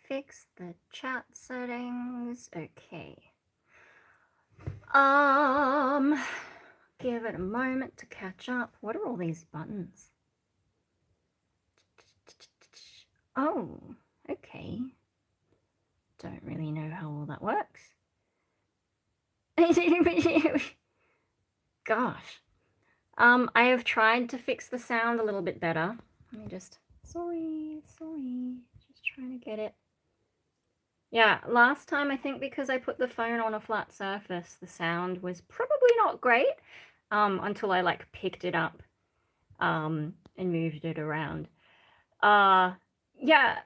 fix the chat settings. Okay. Give it a moment to catch up. What are all these buttons? Oh, okay. Don't really know how all that works. Gosh. I have tried to fix the sound a little bit better. Let me just, sorry, just trying to get it. Yeah, last time I think because I put the phone on a flat surface, the sound was probably not great, until I like picked it up, and moved it around. Yeah,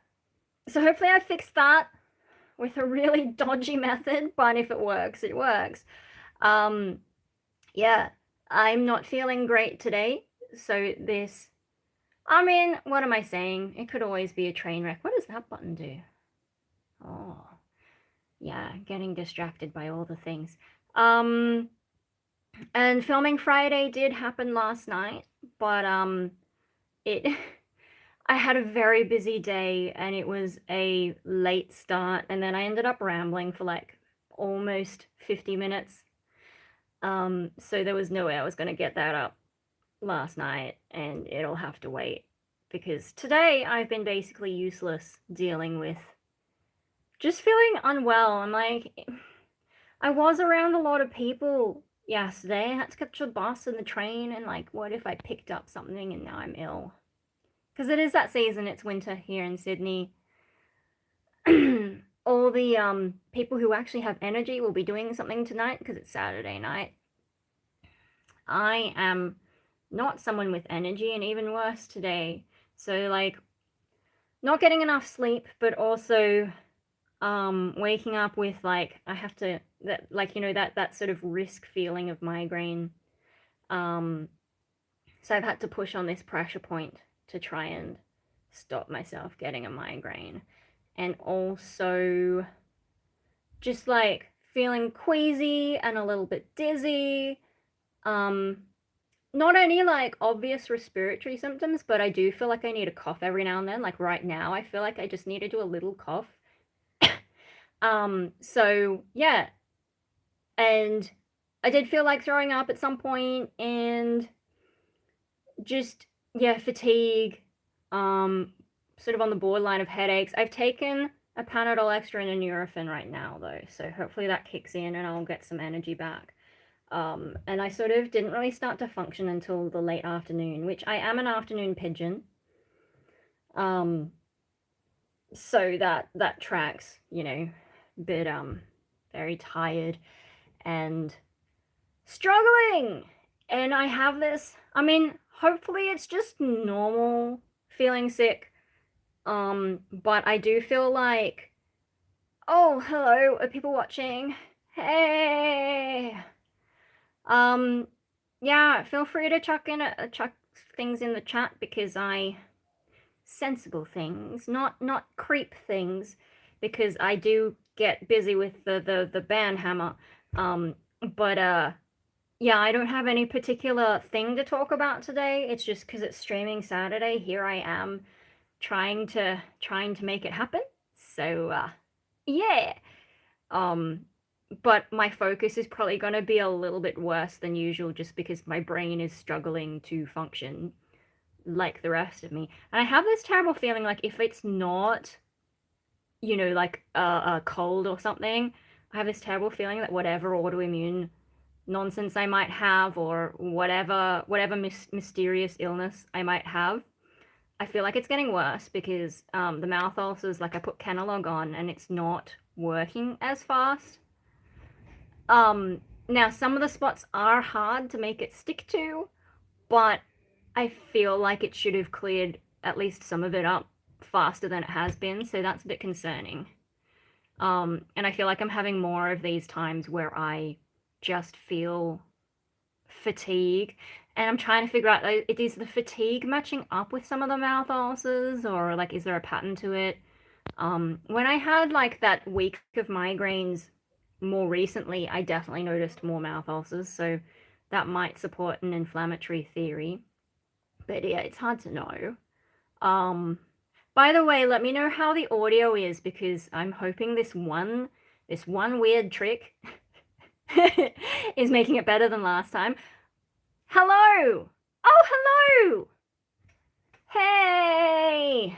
so hopefully I fixed that with a really dodgy method, but if it works, it works. Yeah, I'm not feeling great today, so this, I mean, what am I saying? It could always be a train wreck. What does that button do? Oh, yeah, getting distracted by all the things. And filming Friday did happen last night, but it I had a very busy day and it was a late start, and then I ended up rambling for like almost 50 minutes. So there was no way I was going to get that up last night, and it'll have to wait because today I've been basically useless dealing with just feeling unwell. I'm like, I was around a lot of people yesterday. I had to catch the bus and the train, and like, what if I picked up something and now I'm ill? Because it is that season, it's winter here in Sydney. All the people who actually have energy will be doing something tonight because it's Saturday night. I am not someone with energy, and even worse today. So like, not getting enough sleep, but also waking up with like, I have to, that, like, you know, that sort of risk feeling of migraine. So I've had to push on this pressure point to try and stop myself getting a migraine. And also just like feeling queasy and a little bit dizzy. Not only like obvious respiratory symptoms, but I do feel like I need a cough every now and then. Like right now, I feel like I just need to do a little cough. So yeah, and I did feel like throwing up at some point, and just, yeah, fatigue, sort of on the borderline of headaches. I've taken a Panadol Extra and a Nurofen right now though, so hopefully that kicks in and I'll get some energy back. And I sort of didn't really start to function until the late afternoon, which I am an afternoon pigeon. So that tracks, you know, but very tired and struggling. And I have this, I mean, hopefully it's just normal feeling sick. But I do feel like, oh, hello, are people watching? Hey. Yeah, feel free to chuck things in the chat, because sensible things, not creep things, because I do get busy with the band hammer. But yeah, I don't have any particular thing to talk about today. It's just because it's streaming Saturday. Here I am trying to make it happen. So yeah. But my focus is probably going to be a little bit worse than usual, just because my brain is struggling to function like the rest of me. And I have this terrible feeling like if it's not, you know, like a cold or something, I have this terrible feeling that whatever autoimmune nonsense I might have, or whatever mysterious illness I might have, I feel like it's getting worse, because the mouth ulcers, like I put Kenalog on and it's not working as fast. Now some of the spots are hard to make it stick to, but I feel like it should have cleared at least some of it up faster than it has been, so that's a bit concerning. And I feel like I'm having more of these times where I just feel fatigue, and I'm trying to figure out, is the fatigue matching up with some of the mouth ulcers, or like, is there a pattern to it? When I had like that week of migraines more recently, I definitely noticed more mouth ulcers, so that might support an inflammatory theory. But yeah, it's hard to know. By the way, let me know how the audio is, because I'm hoping this one weird trick is making it better than last time. Hello! Oh, hello! Hey!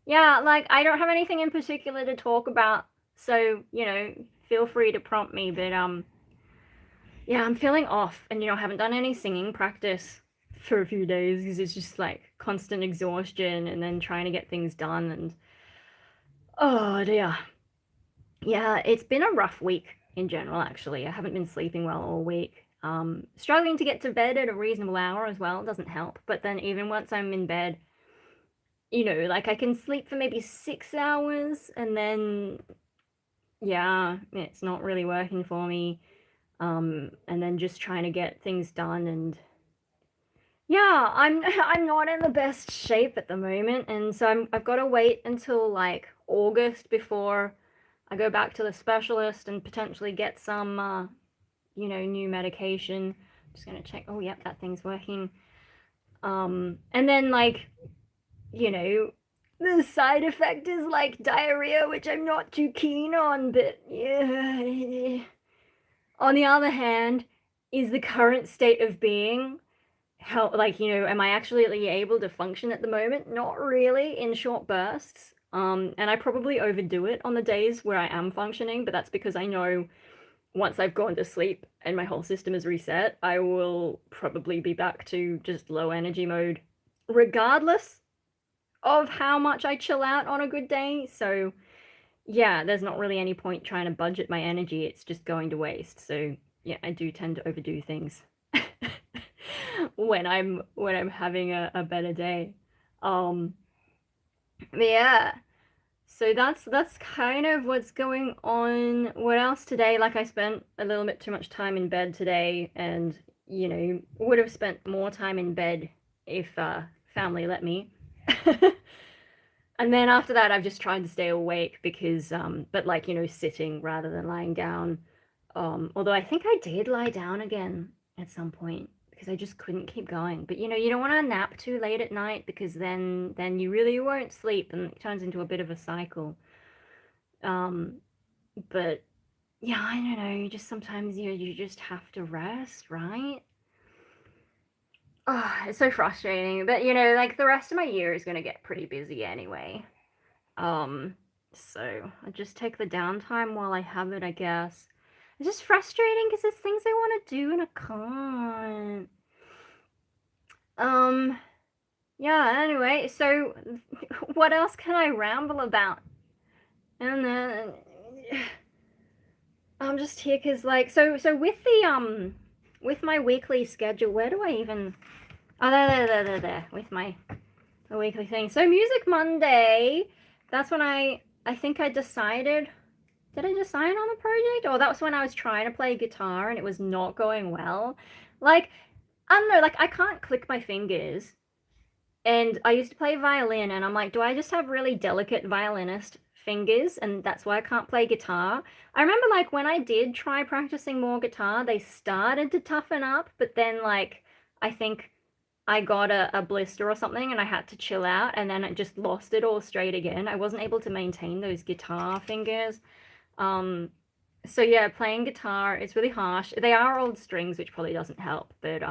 Yeah, like, I don't have anything in particular to talk about, so, you know, feel free to prompt me, but, yeah, I'm feeling off, and, you know, I haven't done any singing practice for a few days, because it's just, like, constant exhaustion, and then trying to get things done, and, oh dear. Yeah, it's been a rough week in general, actually. I haven't been sleeping well all week. Struggling to get to bed at a reasonable hour as well doesn't help, but then even once I'm in bed, you know, like, I can sleep for maybe 6 hours, and then, yeah, it's not really working for me. And then just trying to get things done, and yeah, I'm not in the best shape at the moment, and so I've got to wait until like August before I go back to the specialist and potentially get some you know, new medication. Just gonna check. Oh, yep, that thing's working. And then, like, you know, the side effect is like diarrhea, which I'm not too keen on, but yeah. On the other hand, is the current state of being how, like, you know, am I actually able to function at the moment? Not really, in short bursts. And I probably overdo it on the days where I am functioning, but that's because I know once I've gone to sleep and my whole system is reset, I will probably be back to just low energy mode, regardless of how much I chill out on a good day. So yeah, there's not really any point trying to budget my energy. It's just going to waste. So yeah, I do tend to overdo things when I'm having a better day. But yeah. So that's kind of what's going on. What else today? Like, I spent a little bit too much time in bed today, and, you know, would have spent more time in bed if family let me. And then after that, I've just tried to stay awake because, but like, you know, sitting rather than lying down. Although I think I did lie down again at some point because I just couldn't keep going. But, you know, you don't want to nap too late at night, because then you really won't sleep, and it turns into a bit of a cycle. But yeah, I don't know. You just sometimes you just have to rest, right? Oh, it's so frustrating. But, you know, like, the rest of my year is gonna get pretty busy anyway. So I just take the downtime while I have it, I guess. It's just frustrating because there's things I want to do and I can't. Yeah, anyway, so what else can I ramble about? And then I'm just here because, like, so with the with my weekly schedule, where do I even, oh, there, with my the weekly thing. So Music Monday, that's when I think I decided, did I decide on the project? Or that was when I was trying to play guitar and it was not going well. Like, I don't know, like, I can't click my fingers. And I used to play violin, and I'm like, do I just have really delicate violinist fingers, and that's why I can't play guitar? I remember, like, when I did try practicing more guitar, they started to toughen up, but then, like, I think I got a blister or something, and I had to chill out, and then it just lost it all straight again. I wasn't able to maintain those guitar fingers. So yeah, playing guitar is really harsh. They are old strings, which probably doesn't help, but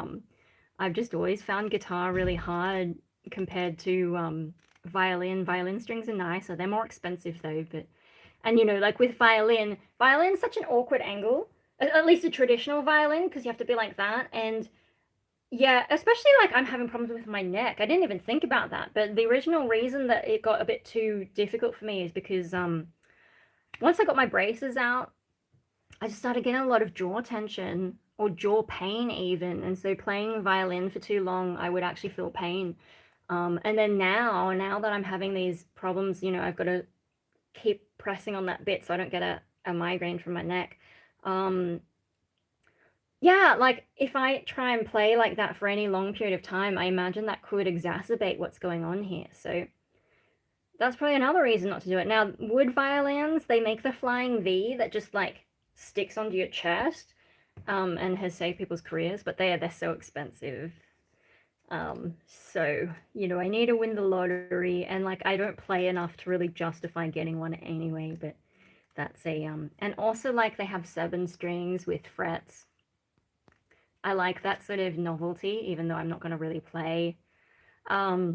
I've just always found guitar really hard compared to violin. Violin strings are nicer. They're more expensive though, but, and, you know, like with violin's such an awkward angle, at least a traditional violin, because you have to be like that. And yeah, especially, like, I'm having problems with my neck. I didn't even think about that, but the original reason that it got a bit too difficult for me is because once I got my braces out, I just started getting a lot of jaw tension, or jaw pain even, and so playing violin for too long, I would actually feel pain. And then now that I'm having these problems, you know, I've got to keep pressing on that bit so I don't get a migraine from my neck. Yeah, like, if I try and play like that for any long period of time, I imagine that could exacerbate what's going on here. So that's probably another reason not to do it. Now, wood violins, they make the flying V that just, like, sticks onto your chest, and has saved people's careers, but they're so expensive. So, you know, I need to win the lottery, and like I don't play enough to really justify getting one anyway, but that's a and also like they have 7 strings with frets. I like that sort of novelty, even though I'm not gonna really play. Yeah,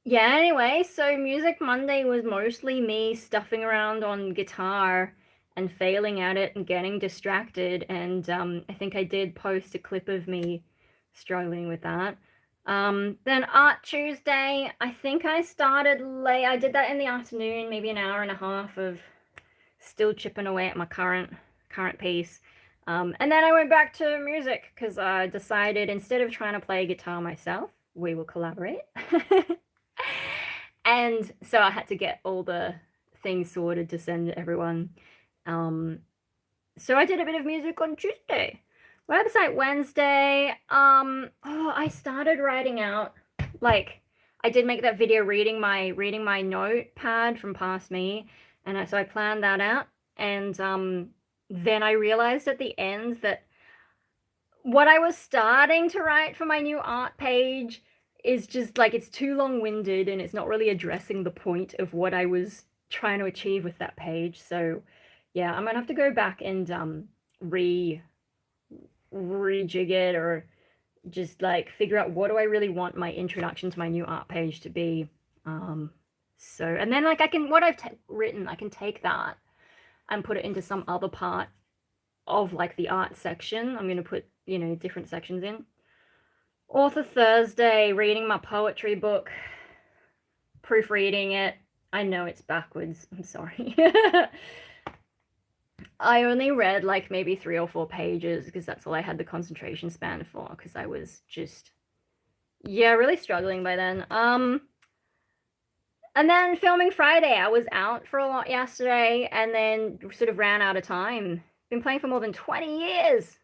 anyway, so Music Monday was mostly me stuffing around on guitar and failing at it and getting distracted, and I think I did post a clip of me struggling with that. Then Art Tuesday, I think I started late. I did that in the afternoon, maybe an hour and a half of still chipping away at my current piece. And then I went back to music because I decided instead of trying to play guitar myself, we will collaborate. And so I had to get all the things sorted to send to everyone. So I did a bit of music on Tuesday. Website Wednesday, I started writing out, like, I did make that video reading my notepad from past me, and so I planned that out, and then I realized at the end that what I was starting to write for my new art page is just like it's too long-winded and it's not really addressing the point of what I was trying to achieve with that page. So yeah, I'm gonna have to go back and rejig it, or just like figure out what do I really want my introduction to my new art page to be. So, and then like I can, what I've written, I can take that and put it into some other part of like the art section. I'm gonna put, you know, different sections in. Author Thursday, reading my poetry book, proofreading it. I know it's backwards, I'm sorry. I only read like maybe 3 or 4 pages because that's all I had the concentration span for, because I was just, yeah, really struggling by then. And then filming Friday, I was out for a lot yesterday and then sort of ran out of time. Been playing for more than 20 years.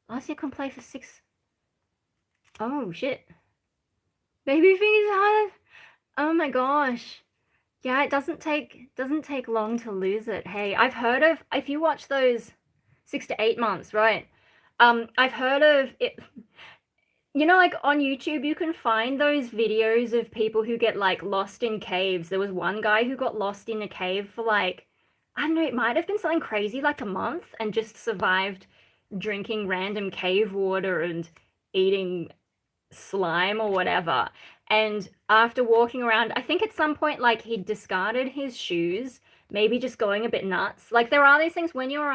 Last year I couldn't play for 6. Oh shit. Baby fingers hard. Oh my gosh. Yeah, it doesn't take long to lose it. Hey, I've heard of, if you watch those 6 to 8 months, right? I've heard of it. You know, like on YouTube, you can find those videos of people who get like lost in caves. There was one guy who got lost in a cave for like, I don't know, it might have been something crazy like a month, and just survived drinking random cave water and eating slime or whatever. And after walking around, I think at some point like he discarded his shoes, maybe just going a bit nuts. Like there are these things when you're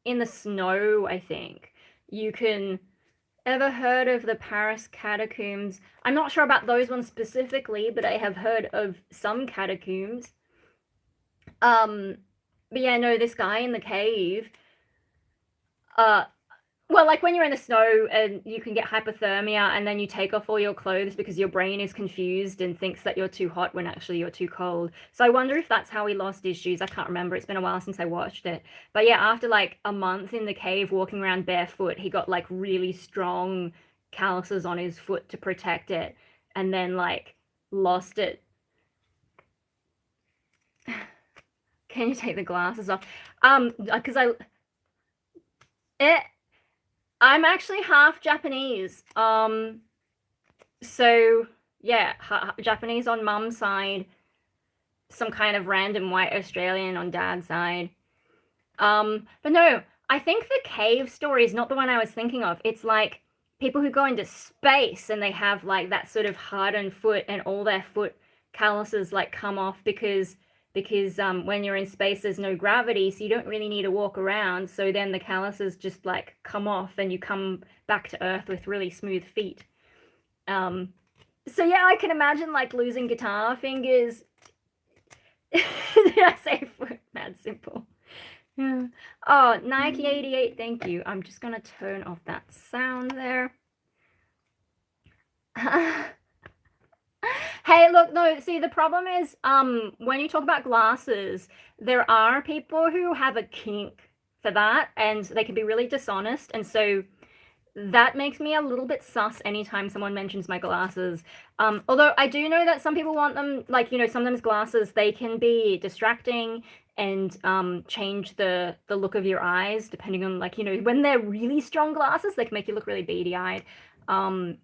in the snow, I think. You can, ever heard of the Paris catacombs? I'm not sure about those ones specifically, but I have heard of some catacombs. But yeah, no, this guy in the cave, well, like when you're in the snow and you can get hypothermia, and then you take off all your clothes because your brain is confused and thinks that you're too hot when actually you're too cold. So I wonder if that's how he lost his shoes. I can't remember. It's been a while since I watched it. But yeah, after like a month in the cave walking around barefoot, he got like really strong calluses on his foot to protect it, and then like lost it. Can you take the glasses off? Because I'm actually half Japanese. So yeah, Japanese on mum's side, some kind of random white Australian on dad's side. But no, I think the cave story is not the one I was thinking of. It's like people who go into space and they have like that sort of hardened foot, and all their foot calluses like come off because when you're in space there's no gravity, so you don't really need to walk around, so then the calluses just like come off and you come back to earth with really smooth feet. So yeah, I can imagine like losing guitar fingers. Did I say foot? Mad simple. Yeah. Oh, Nike 88, thank you. I'm just gonna turn off that sound there. Hey, look, no, see, the problem is, when you talk about glasses, there are people who have a kink for that, and they can be really dishonest, and so that makes me a little bit sus anytime someone mentions my glasses. Although I do know that some people want them, like, you know, sometimes glasses, they can be distracting and change the look of your eyes, depending on, like, you know, when they're really strong glasses, they can make you look really beady-eyed. So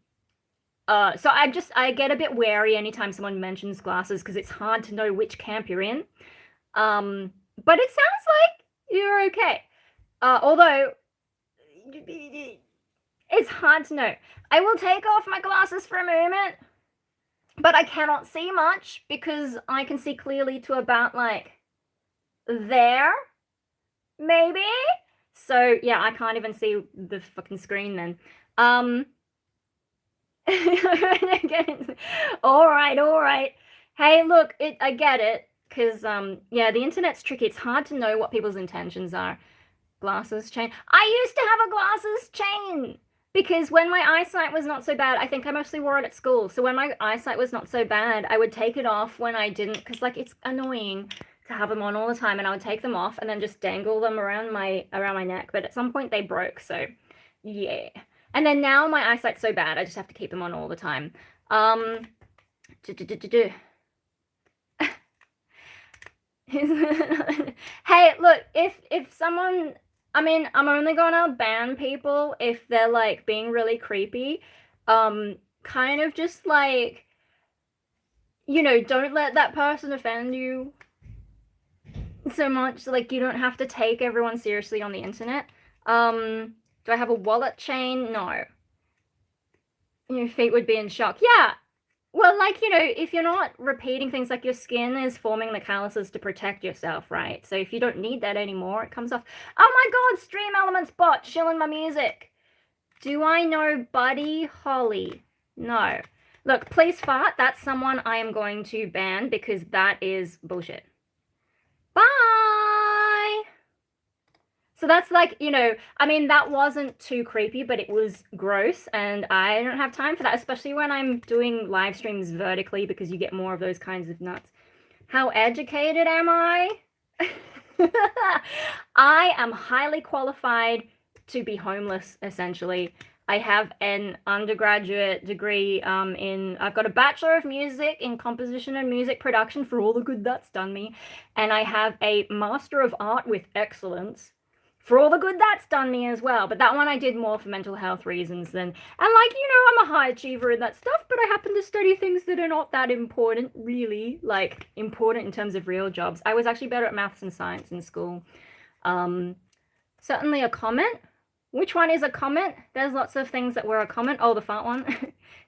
I get a bit wary anytime someone mentions glasses because it's hard to know which camp you're in. But it sounds like you're okay. Although it's hard to know. I will take off my glasses for a moment, but I cannot see much because I can see clearly to about like there, maybe. So yeah, I can't even see the fucking screen then. All right. Hey, look, I get it, because yeah, the internet's tricky. It's hard to know what people's intentions are. Glasses chain. I used to have a glasses chain because when my eyesight was not so bad, I think I mostly wore it at school. So when my eyesight was not so bad, I would take it off when I didn't, because like it's annoying to have them on all the time, and I would take them off and then just dangle them around my neck. But at some point they broke, so yeah. And then now my eyesight's so bad, I just have to keep them on all the time. Hey, look, if someone, I mean, I'm only gonna ban people if they're like being really creepy. Kind of just like, you know, don't let that person offend you so much. Like, you don't have to take everyone seriously on the internet. Do I have a wallet chain? No. Your feet would be in shock. Yeah. Well, like, you know, if you're not repeating things, like your skin is forming the calluses to protect yourself, right? So if you don't need that anymore, it comes off. Oh my god, Stream Elements bot, shilling my music. Do I know Buddy Holly? No. Look, please fart. That's someone I am going to ban because that is bullshit. Bye! So that's like, you know, I mean, that wasn't too creepy, but it was gross, and I don't have time for that, especially when I'm doing live streams vertically, because you get more of those kinds of nuts. How educated am I? I am highly qualified to be homeless, essentially. I have an undergraduate degree I've got a Bachelor of Music in Composition and Music Production for all the good that's done me, and I have a Master of Art with Excellence for all the good that's done me as well. But that one I did more for mental health reasons than, and like, you know, I'm a high achiever in that stuff, but I happen to study things that are not that important, really, like important in terms of real jobs. I was actually better at maths and science in school. Certainly a comment. Which one is a comment? There's lots of things that were a comment. Oh, the fart one.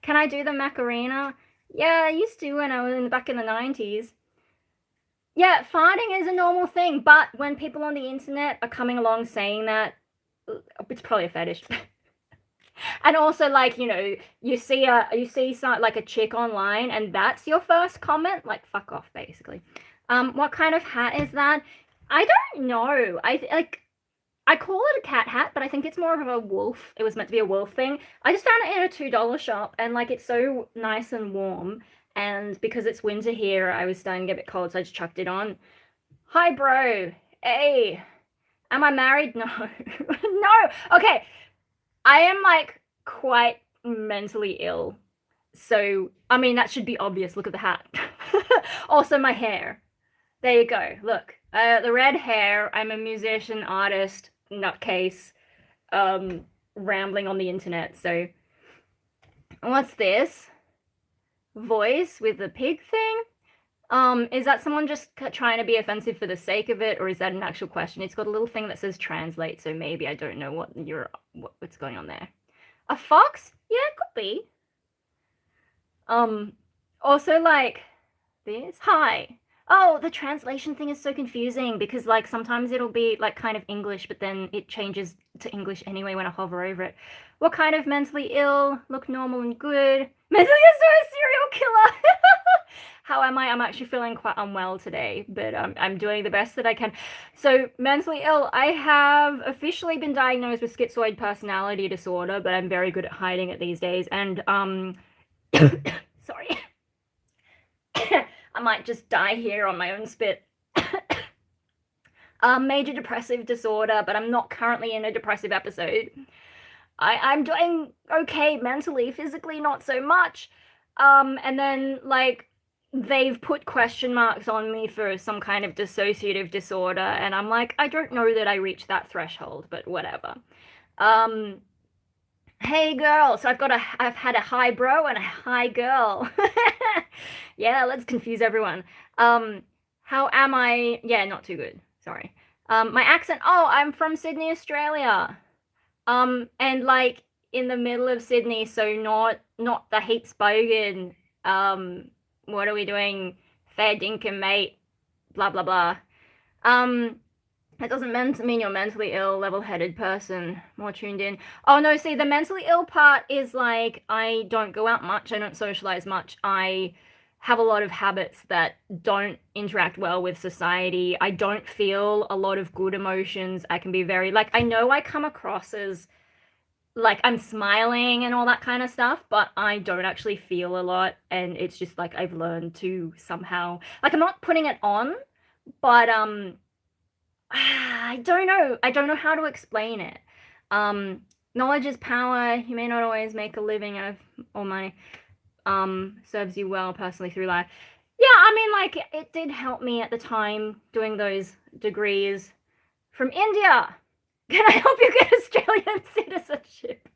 Can I do the Macarena? Yeah, I used to when I was back in the 90s. Yeah, farting is a normal thing, but when people on the internet are coming along saying that, it's probably a fetish. And also, like, you know, you see some, like a chick online, and that's your first comment, like, fuck off, basically. What kind of hat is that? I don't know. I call it a cat hat, but I think it's more of a wolf. It was meant to be a wolf thing. I just found it in a $2 shop, and like it's so nice and warm. And because it's winter here, I was starting to get a bit cold, so I just chucked it on. Hi, bro. Hey. Am I married? No. No. Okay. I am like quite mentally ill. So, I mean, that should be obvious. Look at the hat. Also, my hair. There you go. Look. The red hair. I'm a musician, artist, nutcase, rambling on the internet. So, what's this? Voice with the pig thing? Is that someone just trying to be offensive for the sake of it, or is that an actual question? It's got a little thing that says translate, so maybe I don't know what's going on there. A fox? Yeah, it could be. Also, like this. Hi. Oh, the translation thing is so confusing because, like, sometimes it'll be like kind of English, but then it changes to English anyway when I hover over it. What kind of mentally ill? Look normal and good. Mentally ill, serial killer. How am I? I'm actually feeling quite unwell today, but I'm doing the best that I can. So, mentally ill, I have officially been diagnosed with schizoid personality disorder, but I'm very good at hiding it these days. And, sorry. I might just die here on my own spit. Major depressive disorder, but I'm not currently in a depressive episode. I'm doing okay mentally, physically not so much. And then, like, they've put question marks on me for some kind of dissociative disorder, and I'm like, I don't know that I reached that threshold, but whatever. Hey girl, so I've had a hi bro and a hi girl. Yeah, let's confuse everyone. Um, how am I? Yeah, not too good. Sorry. My accent. Oh, I'm from Sydney, Australia. And like in the middle of Sydney, so not the heaps bogan. Um, what are we doing? Fair dinkum, mate. Blah blah blah. Um, that doesn't mean you're mentally ill, level-headed person, more tuned in. Oh no, see, the mentally ill part is like I don't go out much, I don't socialize much. I have a lot of habits that don't interact well with society. I don't feel a lot of good emotions. I can be very like I know I come across as like I'm smiling and all that kind of stuff, but I don't actually feel a lot, and it's just like I've learned to somehow like I'm not putting it on, but I don't know. I don't know how to explain it. Um, Knowledge is power. You may not always make a living out of all money. Serves you well personally through life. Yeah, I mean, like, it did help me at the time doing those degrees from India. Can I help you get Australian citizenship?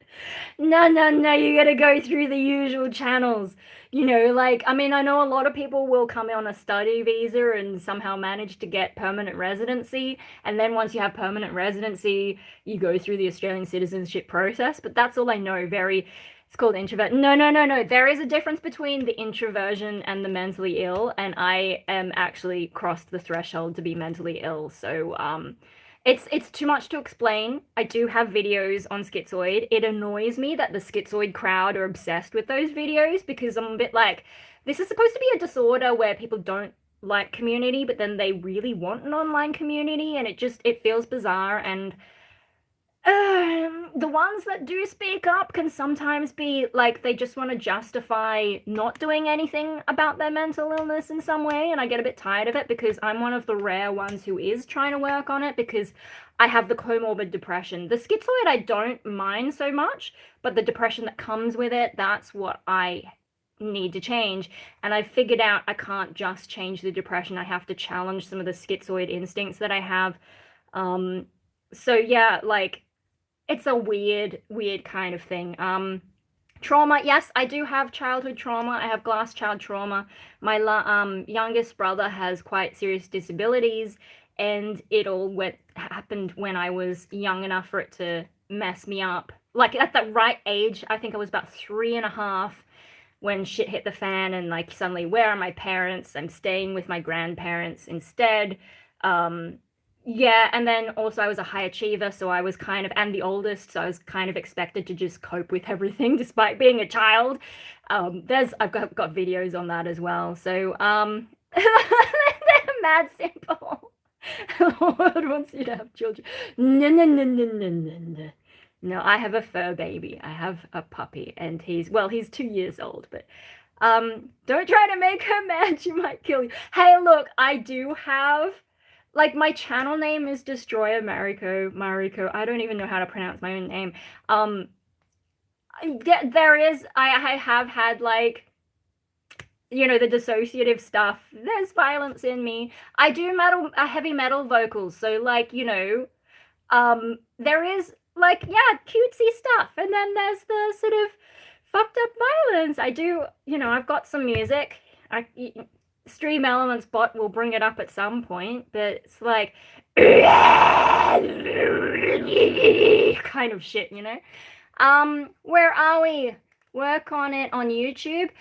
No, no, no, you gotta go through the usual channels. You know, like, I mean, I know a lot of people will come on a study visa and somehow manage to get permanent residency. And then once you have permanent residency, you go through the Australian citizenship process. But that's all I know. It's called introvert. No, no, no, no. There is a difference between the introversion and the mentally ill. And I am actually crossed the threshold to be mentally ill. So, it's too much to explain. I do have videos on Schizoid. It annoys me that the Schizoid crowd are obsessed with those videos because I'm a bit like, this is supposed to be a disorder where people don't like community, but then they really want an online community, and it feels bizarre. And the ones that do speak up can sometimes be like they just want to justify not doing anything about their mental illness in some way, and I get a bit tired of it because I'm one of the rare ones who is trying to work on it because I have the comorbid depression. The schizoid I don't mind so much, but the depression that comes with it, that's what I need to change. And I figured out I can't just change the depression. I have to challenge some of the schizoid instincts that I have. Um, so yeah, like it's a weird kind of thing. Trauma, yes, I do have childhood trauma. I have glass child trauma. My youngest brother has quite serious disabilities, and it all happened when I was young enough for it to mess me up. Like at the right age, I think I was about 3.5 when shit hit the fan, and like suddenly, where are my parents? I'm staying with my grandparents instead. Um, yeah, and then also I was a high achiever, so I was kind of, and the oldest, so I was kind of expected to just cope with everything despite being a child. I've got videos on that as well. So, they're mad simple. The world wants you to have children. No, no, no, no, no, no, no. No, I have a fur baby. I have a puppy, and he's 2 years old, but don't try to make her mad. She might kill you. Hey, look, I do have like my channel name is Destroyer Mariko. I don't even know how to pronounce my own name. I have had like the dissociative stuff. There's violence in me. I do heavy metal vocals, so like there is like yeah cutesy stuff, and then there's the sort of fucked up violence. I do I've got some music. Stream Elements bot will bring it up at some point, but it's like kind of shit, Where are we? Work on it on YouTube.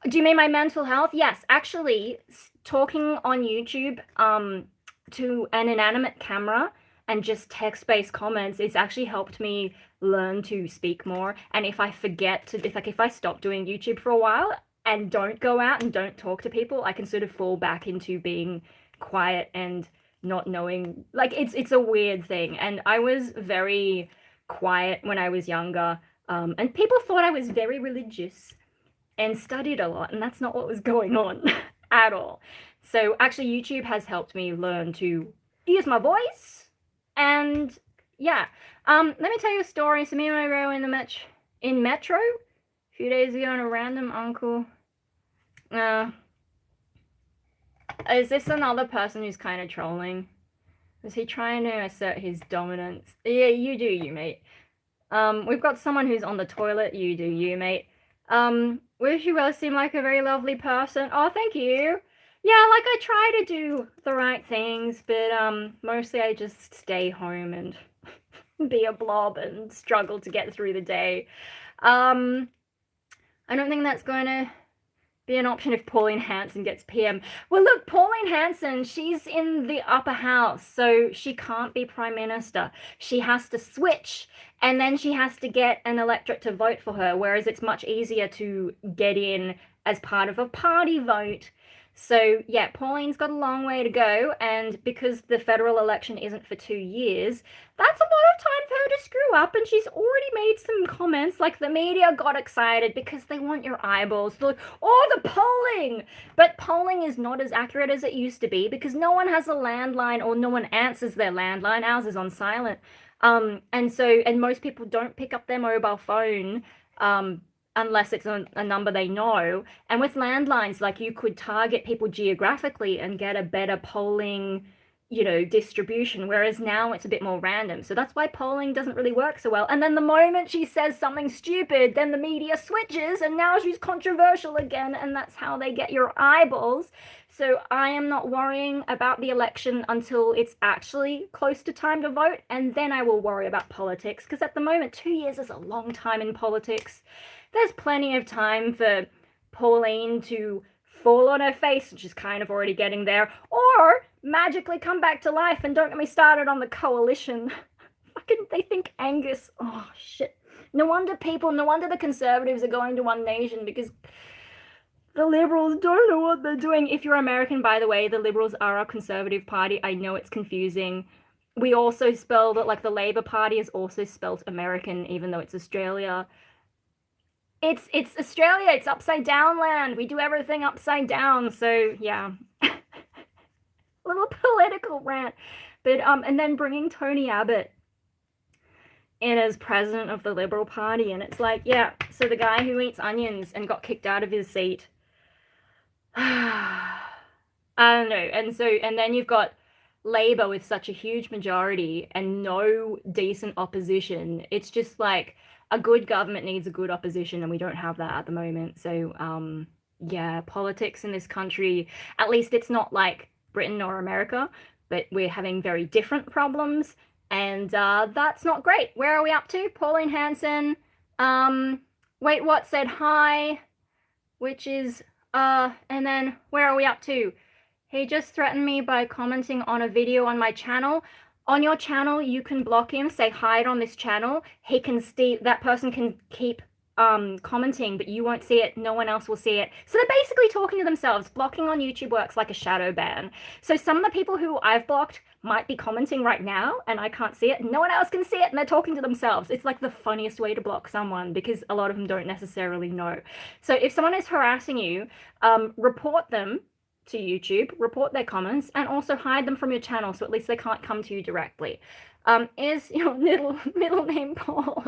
Do you mean my mental health? Yes, actually, talking on YouTube to an inanimate camera and just text-based comments, it's actually helped me learn to speak more. And if I forget to, if I stop doing YouTube for a while and don't go out and don't talk to people, I can sort of fall back into being quiet and not knowing. Like it's a weird thing. And I was very quiet when I was younger, and people thought I was very religious and studied a lot, and that's not what was going on at all. So actually YouTube has helped me learn to use my voice. And yeah, let me tell you a story. So me and my bro in Metro a few days ago, and a random uncle is this another person who's kind of trolling? Is he trying to assert his dominance? Yeah, you do, you mate. We've got someone who's on the toilet. You do you, mate. Wish you well seem like a very lovely person. Oh, thank you. Yeah, like I try to do the right things, but mostly I just stay home and be a blob and struggle to get through the day. I don't think that's going to be an option if Pauline Hanson gets PM. Well, look, Pauline Hanson, she's in the upper house, so she can't be prime minister. She has to switch, and then she has to get an electorate to vote for her, whereas it's much easier to get in as part of a party vote. So, yeah, Pauline's got a long way to go, and because the federal election isn't for 2 years, that's a lot of time for her to screw up, and she's already made some comments, like the media got excited because they want your eyeballs. They're like, oh, the polling! But polling is not as accurate as it used to be because no one has a landline or no one answers their landline. Ours is on silent. And most people don't pick up their mobile phone, unless it's a number they know. And with landlines, like you could target people geographically and get a better polling, distribution, whereas now it's a bit more random. So that's why polling doesn't really work so well. And then the moment she says something stupid, then the media switches and now she's controversial again, and that's how they get your eyeballs. So I am not worrying about the election until it's actually close to time to vote, and then I will worry about politics, because at the moment 2 years is a long time in politics. There's plenty of time for Pauline to fall on her face, which is kind of already getting there, or magically come back to life. And don't get me started on the coalition. Fucking, they think Angus. Oh, shit. No wonder the Conservatives are going to One Nation, because the Liberals don't know what they're doing. If you're American, by the way, the Liberals are a Conservative party. I know it's confusing. We also spelled it like the Labour Party is also spelled American, even though it's Australia. It's Australia. It's upside down land. We do everything upside down. So yeah, little political rant. But and then bringing Tony Abbott in as president of the Liberal Party, and it's like, yeah, so the guy who eats onions and got kicked out of his seat. I don't know. And then you've got Labour with such a huge majority and no decent opposition. It's just like, a good government needs a good opposition, and we don't have that at the moment. So, yeah, politics in this country, at least it's not like Britain or America, but we're having very different problems, and that's not great. Where are we up to? Pauline Hanson, Wait What said hi, which is, and then where are we up to? He just threatened me by commenting on a video on my channel. On your channel, you can block him, say hide on this channel. He can see, that person can keep commenting, but you won't see it. No one else will see it. So they're basically talking to themselves. Blocking on YouTube works like a shadow ban. So some of the people who I've blocked might be commenting right now and I can't see it. No one else can see it and they're talking to themselves. It's like the funniest way to block someone, because a lot of them don't necessarily know. So if someone is harassing you, report them to YouTube, report their comments, and also hide them from your channel so at least they can't come to you directly. Is your middle name Paul?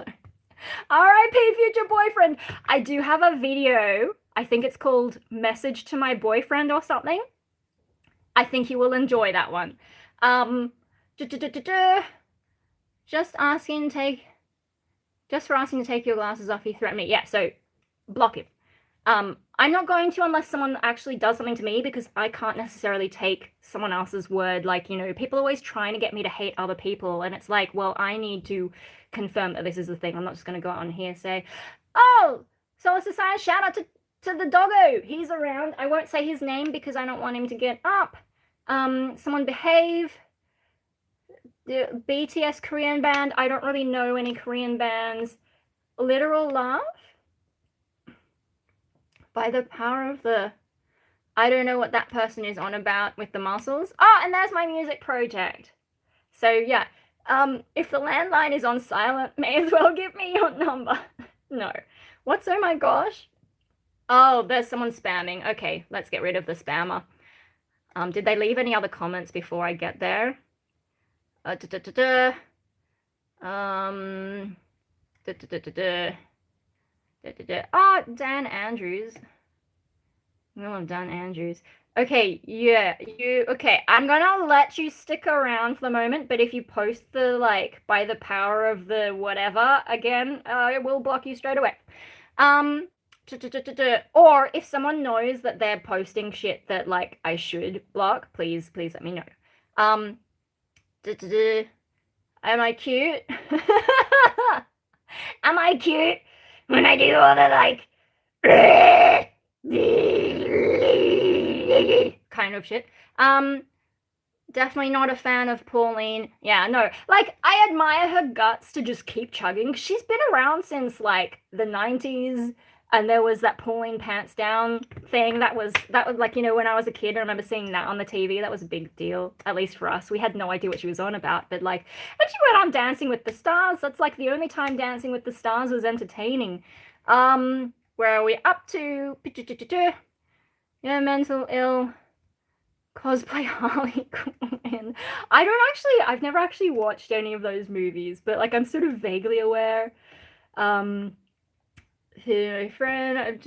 R.I.P. future boyfriend. I do have a video. I think it's called Message to My Boyfriend or something. I think you will enjoy that one. Just for asking to take your glasses off, he threatened me. Yeah, so block him. I'm not going to unless someone actually does something to me, because I can't necessarily take someone else's word. Like, people are always trying to get me to hate other people, and it's like, well, I need to confirm that this is the thing. I'm not just going to go out on here and say, oh, so it's a sign, shout out to the doggo. He's around. I won't say his name because I don't want him to get up. Someone behave. The BTS Korean band. I don't really know any Korean bands. Literal Love. By the power of the... I don't know what that person is on about with the muscles. Oh, and there's my music project. So, yeah. If the landline is on silent, may as well give me your number. No. What's oh my gosh? Oh, there's someone spamming. Okay, let's get rid of the spammer. Did they leave any other comments before I get there? Oh, Dan Andrews. I love Dan Andrews. Okay, yeah, okay, I'm gonna let you stick around for the moment, but if you post the, like, by the power of the whatever again, I will block you straight away. Um, or if someone knows that they're posting shit that, like, I should block, please let me know. Um, am I cute? Am I cute when I do all the, like, kind of shit? Definitely not a fan of Pauline. Yeah, no. Like, I admire her guts to just keep chugging. She's been around since, like, the 90s, and there was that Pauline Pants Down thing. That was like, when I was a kid, I remember seeing that on the TV. That was a big deal, at least for us. We had no idea what she was on about, but, like, and she went on Dancing with the Stars. That's, like, the only time Dancing with the Stars was entertaining. Where are we up to? Yeah, mental ill. Cosplay Harley Quinn. I've never actually watched any of those movies, but, like, I'm sort of vaguely aware. Um, my friend, I'm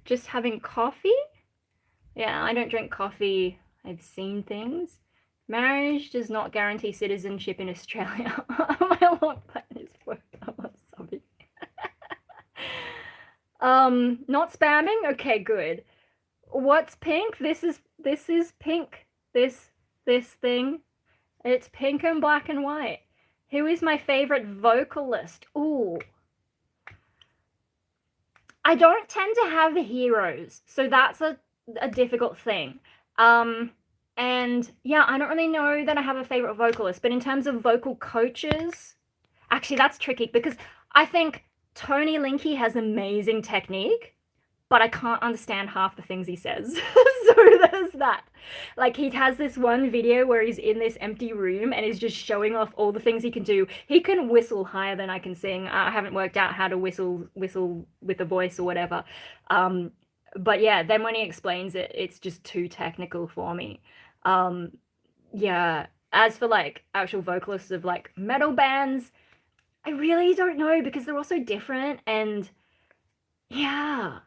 just having coffee. Yeah, I don't drink coffee. I've seen things. Marriage does not guarantee citizenship in Australia. My long plan is work. Sorry. Not spamming? Okay, good. What's pink? This is pink. This thing. It's pink and black and white. Who is my favorite vocalist? Ooh. I don't tend to have heroes, so that's a difficult thing. And yeah, I don't really know that I have a favorite vocalist, but in terms of vocal coaches, actually that's tricky because I think Tony Linky has amazing technique, but I can't understand half the things he says. So there's that. Like, he has this one video where he's in this empty room and he's just showing off all the things he can do. He can whistle higher than I can sing. I haven't worked out how to whistle with a voice or whatever. But yeah, then when he explains it, it's just too technical for me. Um, yeah. As for, like, actual vocalists of, like, metal bands, I really don't know because they're all so different, and yeah.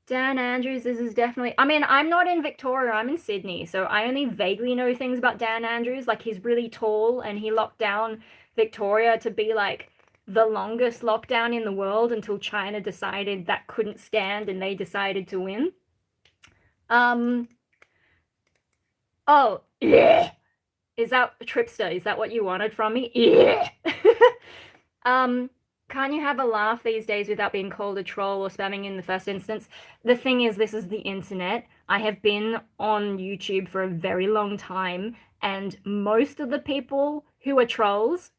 Dan Andrews, this is definitely. I mean, I'm not in Victoria, I'm in Sydney, so I only vaguely know things about Dan Andrews. Like, he's really tall and he locked down Victoria to be, like, the longest lockdown in the world until China decided that couldn't stand and they decided to win. Oh, yeah. Is that Tripster? Is that what you wanted from me? Yeah. Can't you have a laugh these days without being called a troll or spamming in the first instance? The thing is, this is the internet. I have been on YouTube for a very long time, and most of the people who are trolls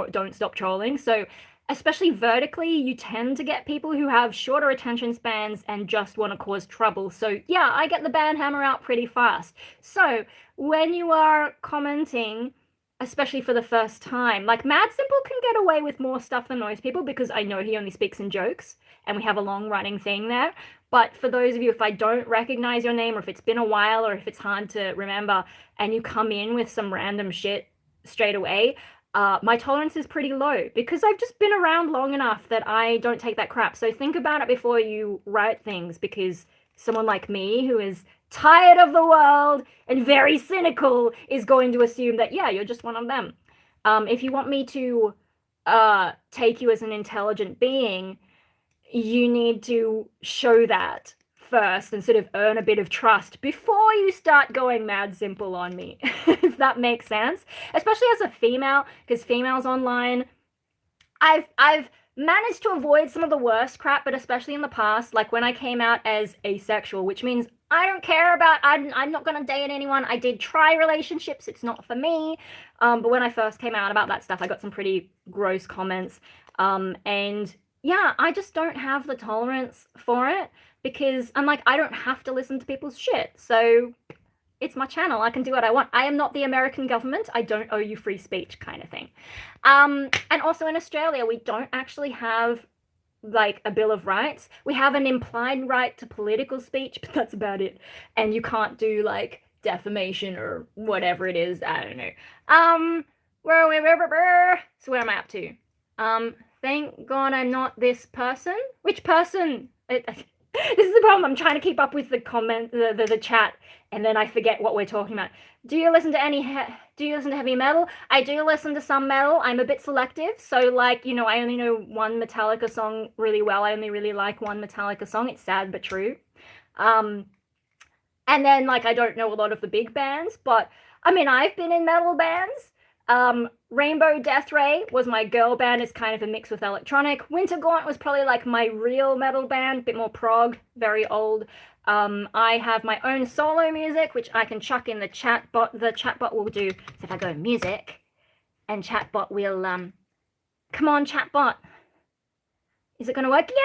don't stop trolling. So, especially vertically, you tend to get people who have shorter attention spans and just want to cause trouble. So, yeah, I get the ban hammer out pretty fast. So, when you are commenting, especially for the first time, like, Mad Simple can get away with more stuff than most people because I know he only speaks in jokes and we have a long running thing there. But for those of you, if I don't recognize your name or if it's been a while or if it's hard to remember and you come in with some random shit straight away, my tolerance is pretty low because I've just been around long enough that I don't take that crap. So think about it before you write things, because someone like me who is tired of the world and very cynical is going to assume that, yeah, you're just one of them. If you want me to take you as an intelligent being, you need to show that first and sort of earn a bit of trust before you start going mad simple on me, if that makes sense. Especially as a female, because females online, I've managed to avoid some of the worst crap, but especially in the past, like when I came out as asexual, which means I don't care about, I'm not gonna date anyone. I did try relationships, it's not for me. But when I first came out about that stuff, I got some pretty gross comments. And yeah, I just don't have the tolerance for it because I'm like, I don't have to listen to people's shit. So it's my channel. I can do what I want. I am not the American government. I don't owe you free speech, kind of thing. And also in Australia, we don't actually have, like, a Bill of Rights. We have an implied right to political speech, but that's about it. And you can't do, like, defamation or whatever it is. I don't know. Where are we? So where am I up to? Thank God I'm not this person. Which person? This is the problem. I'm trying to keep up with the comment, the chat, and then I forget what we're talking about. Do you listen to heavy metal? I do listen to some metal. I'm a bit selective. So, like, you know, I only know one Metallica song really well. I only really like one Metallica song. It's sad but true. And then, like, I don't know a lot of the big bands, but I mean, I've been in metal bands. Rainbow Death Ray was my girl band. It's kind of a mix with electronic. Winter Gaunt was probably like my real metal band, a bit more prog, very old. I have my own solo music, which I can chuck in the chat bot. The chat bot will do. So if I go music, and chat bot will, come on, chat bot. Is it going to work? Yay!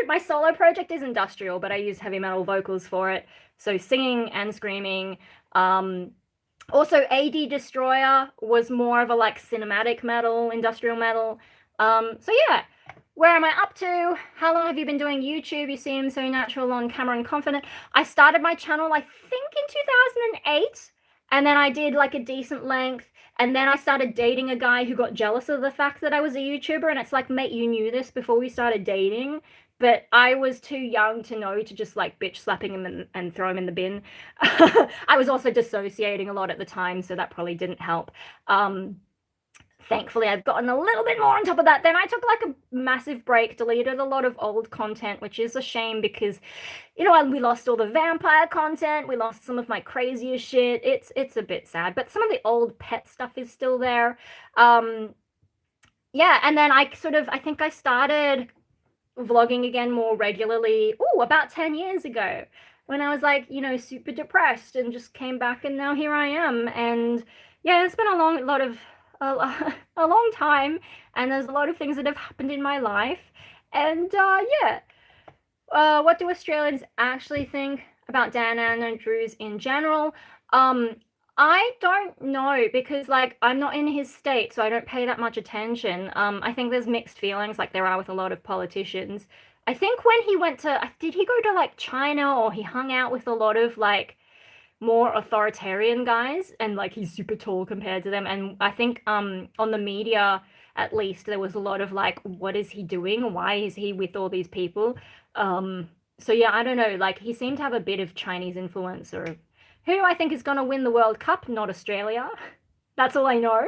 My solo project is industrial, but I use heavy metal vocals for it. So singing and screaming. Also, AD Destroyer was more of a like cinematic metal, industrial metal. So yeah, where am I up to? How long have you been doing YouTube? You seem so natural on camera and confident. I started my channel, I think, in 2008, and then I did like a decent length, and then I started dating a guy who got jealous of the fact that I was a YouTuber, and it's like, mate, you knew this before we started dating. But I was too young to know to just like bitch slapping him and throw him in the bin. I was also dissociating a lot at the time, so that probably didn't help. Thankfully, I've gotten a little bit more on top of that. Then I took like a massive break, deleted a lot of old content, which is a shame because, you know, we lost all the vampire content. We lost some of my craziest shit. It's a bit sad, but some of the old pet stuff is still there. Yeah, and then I think I started vlogging again more regularly, about 10 years ago, when I was like, you know, super depressed, and just came back, and now here I am. And yeah, it's been a long time, and there's a lot of things that have happened in my life. And yeah, what do Australians actually think about Dan Andrews in general? I don't know, because like I'm not in his state, so I don't pay that much attention. I think there's mixed feelings, like there are with a lot of politicians. I think when he went to, did he go to like China, or he hung out with a lot of like more authoritarian guys, and like he's super tall compared to them. And I think on the media, at least, there was a lot of like, what is he doing? Why is he with all these people? So yeah, I don't know, like he seemed to have a bit of Chinese influence. Or who I think is going to win the World Cup, not Australia. That's all I know.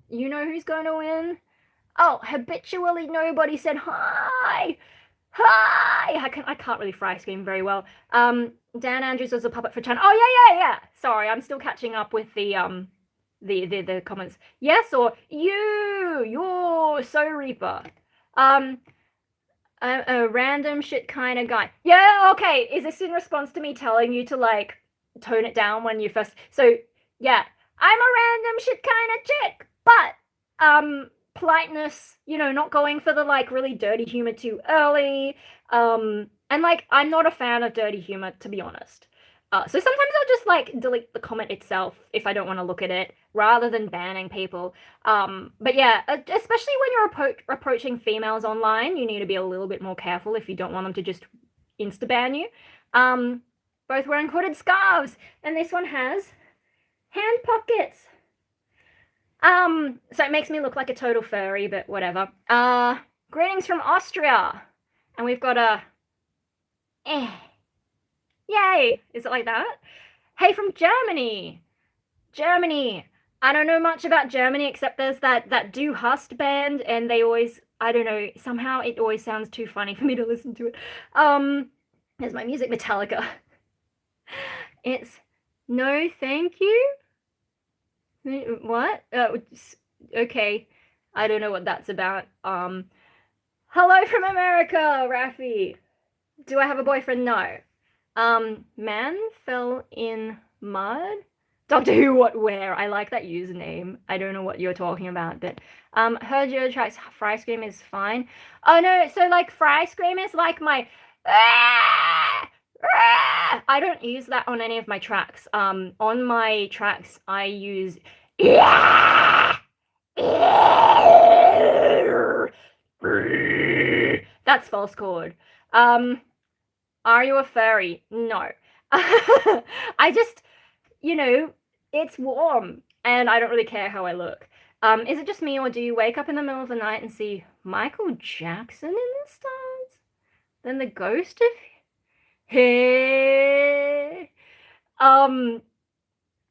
You know who's going to win? Oh, habitually nobody said hi. Hi! I can't really fry scream very well. Dan Andrews was a puppet for China. Oh, yeah. Sorry, I'm still catching up with the comments. Yes, or you're so Reaper. A random shit kind of guy. Yeah, okay. Is this in response to me telling you to like tone it down when you first? So yeah, I'm a random shit kind of chick, but politeness, you know, not going for the like really dirty humor too early. And like I'm not a fan of dirty humor, to be honest. So sometimes I'll just like delete the comment itself if I don't want to look at it, rather than banning people. But yeah, especially when you're approaching females online, you need to be a little bit more careful if you don't want them to just insta-ban you. Both wearing hooded scarves, and this one has hand pockets. So it makes me look like a total furry, but whatever. Greetings from Austria, and we've got a yay! Is it like that? Hey, from Germany! Germany! I don't know much about Germany, except there's that Du Hast band, and they always, I don't know, somehow it always sounds too funny for me to listen to it. There's my music, Metallica. It's no thank you? What? Okay. I don't know what that's about. Hello from America, Rafi! Do I have a boyfriend? No. Man fell in mud? Doctor Who, what, where? I like that username. I don't know what you're talking about, but, heard your tracks, Fry Scream is fine. Oh no, so like Fry Scream is like my, I don't use that on any of my tracks. On my tracks, I use, that's false chord. Are you a furry? No. I just, you know, it's warm, and I don't really care how I look. Is it just me, or do you wake up in the middle of the night and see Michael Jackson in the stars? Then the ghost of Hey.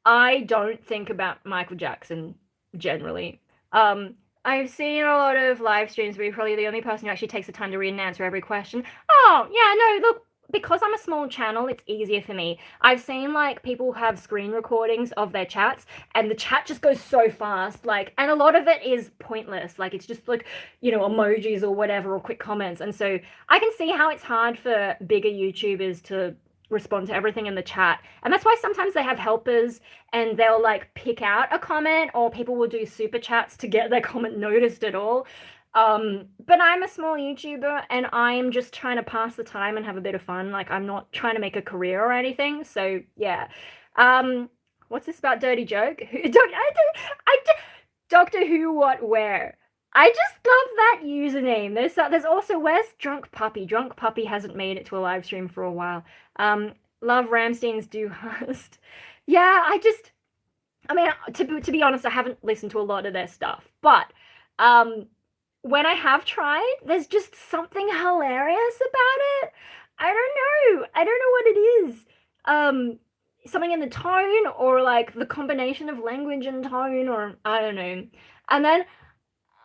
I don't think about Michael Jackson generally. Um, I've seen a lot of live streams where you're probably the only person who actually takes the time to read and answer every question. Oh, yeah, no, look, because I'm a small channel, it's easier for me. I've seen like people have screen recordings of their chats and the chat just goes so fast, like, and a lot of it is pointless. Like it's just like, emojis or whatever or quick comments. And so I can see how it's hard for bigger YouTubers to respond to everything in the chat. And that's why sometimes they have helpers and they'll like pick out a comment, or people will do super chats to get their comment noticed at all. But I'm a small YouTuber and I'm just trying to pass the time and have a bit of fun. Like I'm not trying to make a career or anything. So yeah. What's this about dirty joke? Doctor Who what where? I just love that username. There's also where's Drunk Puppy? Drunk Puppy hasn't made it to a live stream for a while. Love Ramstein's Do Hust. Yeah, I mean, to be honest, I haven't listened to a lot of their stuff, but when I have tried, there's just something hilarious about it. I don't know what it is. Something in the tone, or like the combination of language and tone, or I don't know. And then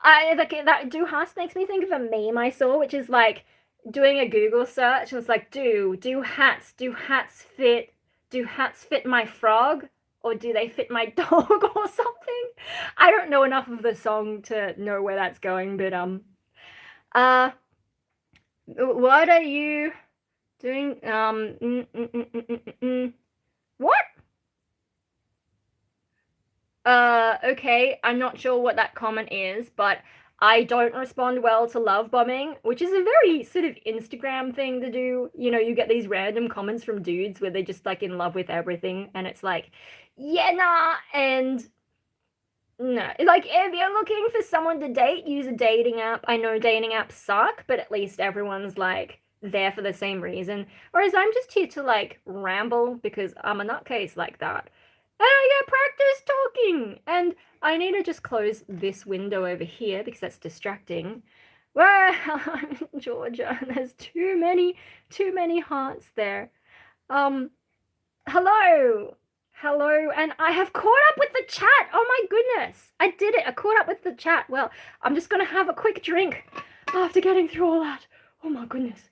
that Do Hast makes me think of a meme I saw, which is like doing a Google search and it's like do hats fit my frog, or do they fit my dog or something? I don't know enough of the song to know where that's going, but what are you doing? What? Okay, I'm not sure what that comment is, but I don't respond well to love bombing, which is a very sort of Instagram thing to do. You get these random comments from dudes where they're just like in love with everything, and it's like, yeah, nah, and no. Like, if you're looking for someone to date, use a dating app. I know dating apps suck, but at least everyone's like there for the same reason. Whereas I'm just here to like ramble because I'm a nutcase like that. And I get practice talking. And I need to just close this window over here because that's distracting. Well, I'm in Georgia and there's too many hearts there. Hello. Hello, and I have caught up with the chat. Oh my goodness. I did it. I caught up with the chat. Well, I'm just gonna have a quick drink after getting through all that. Oh my goodness.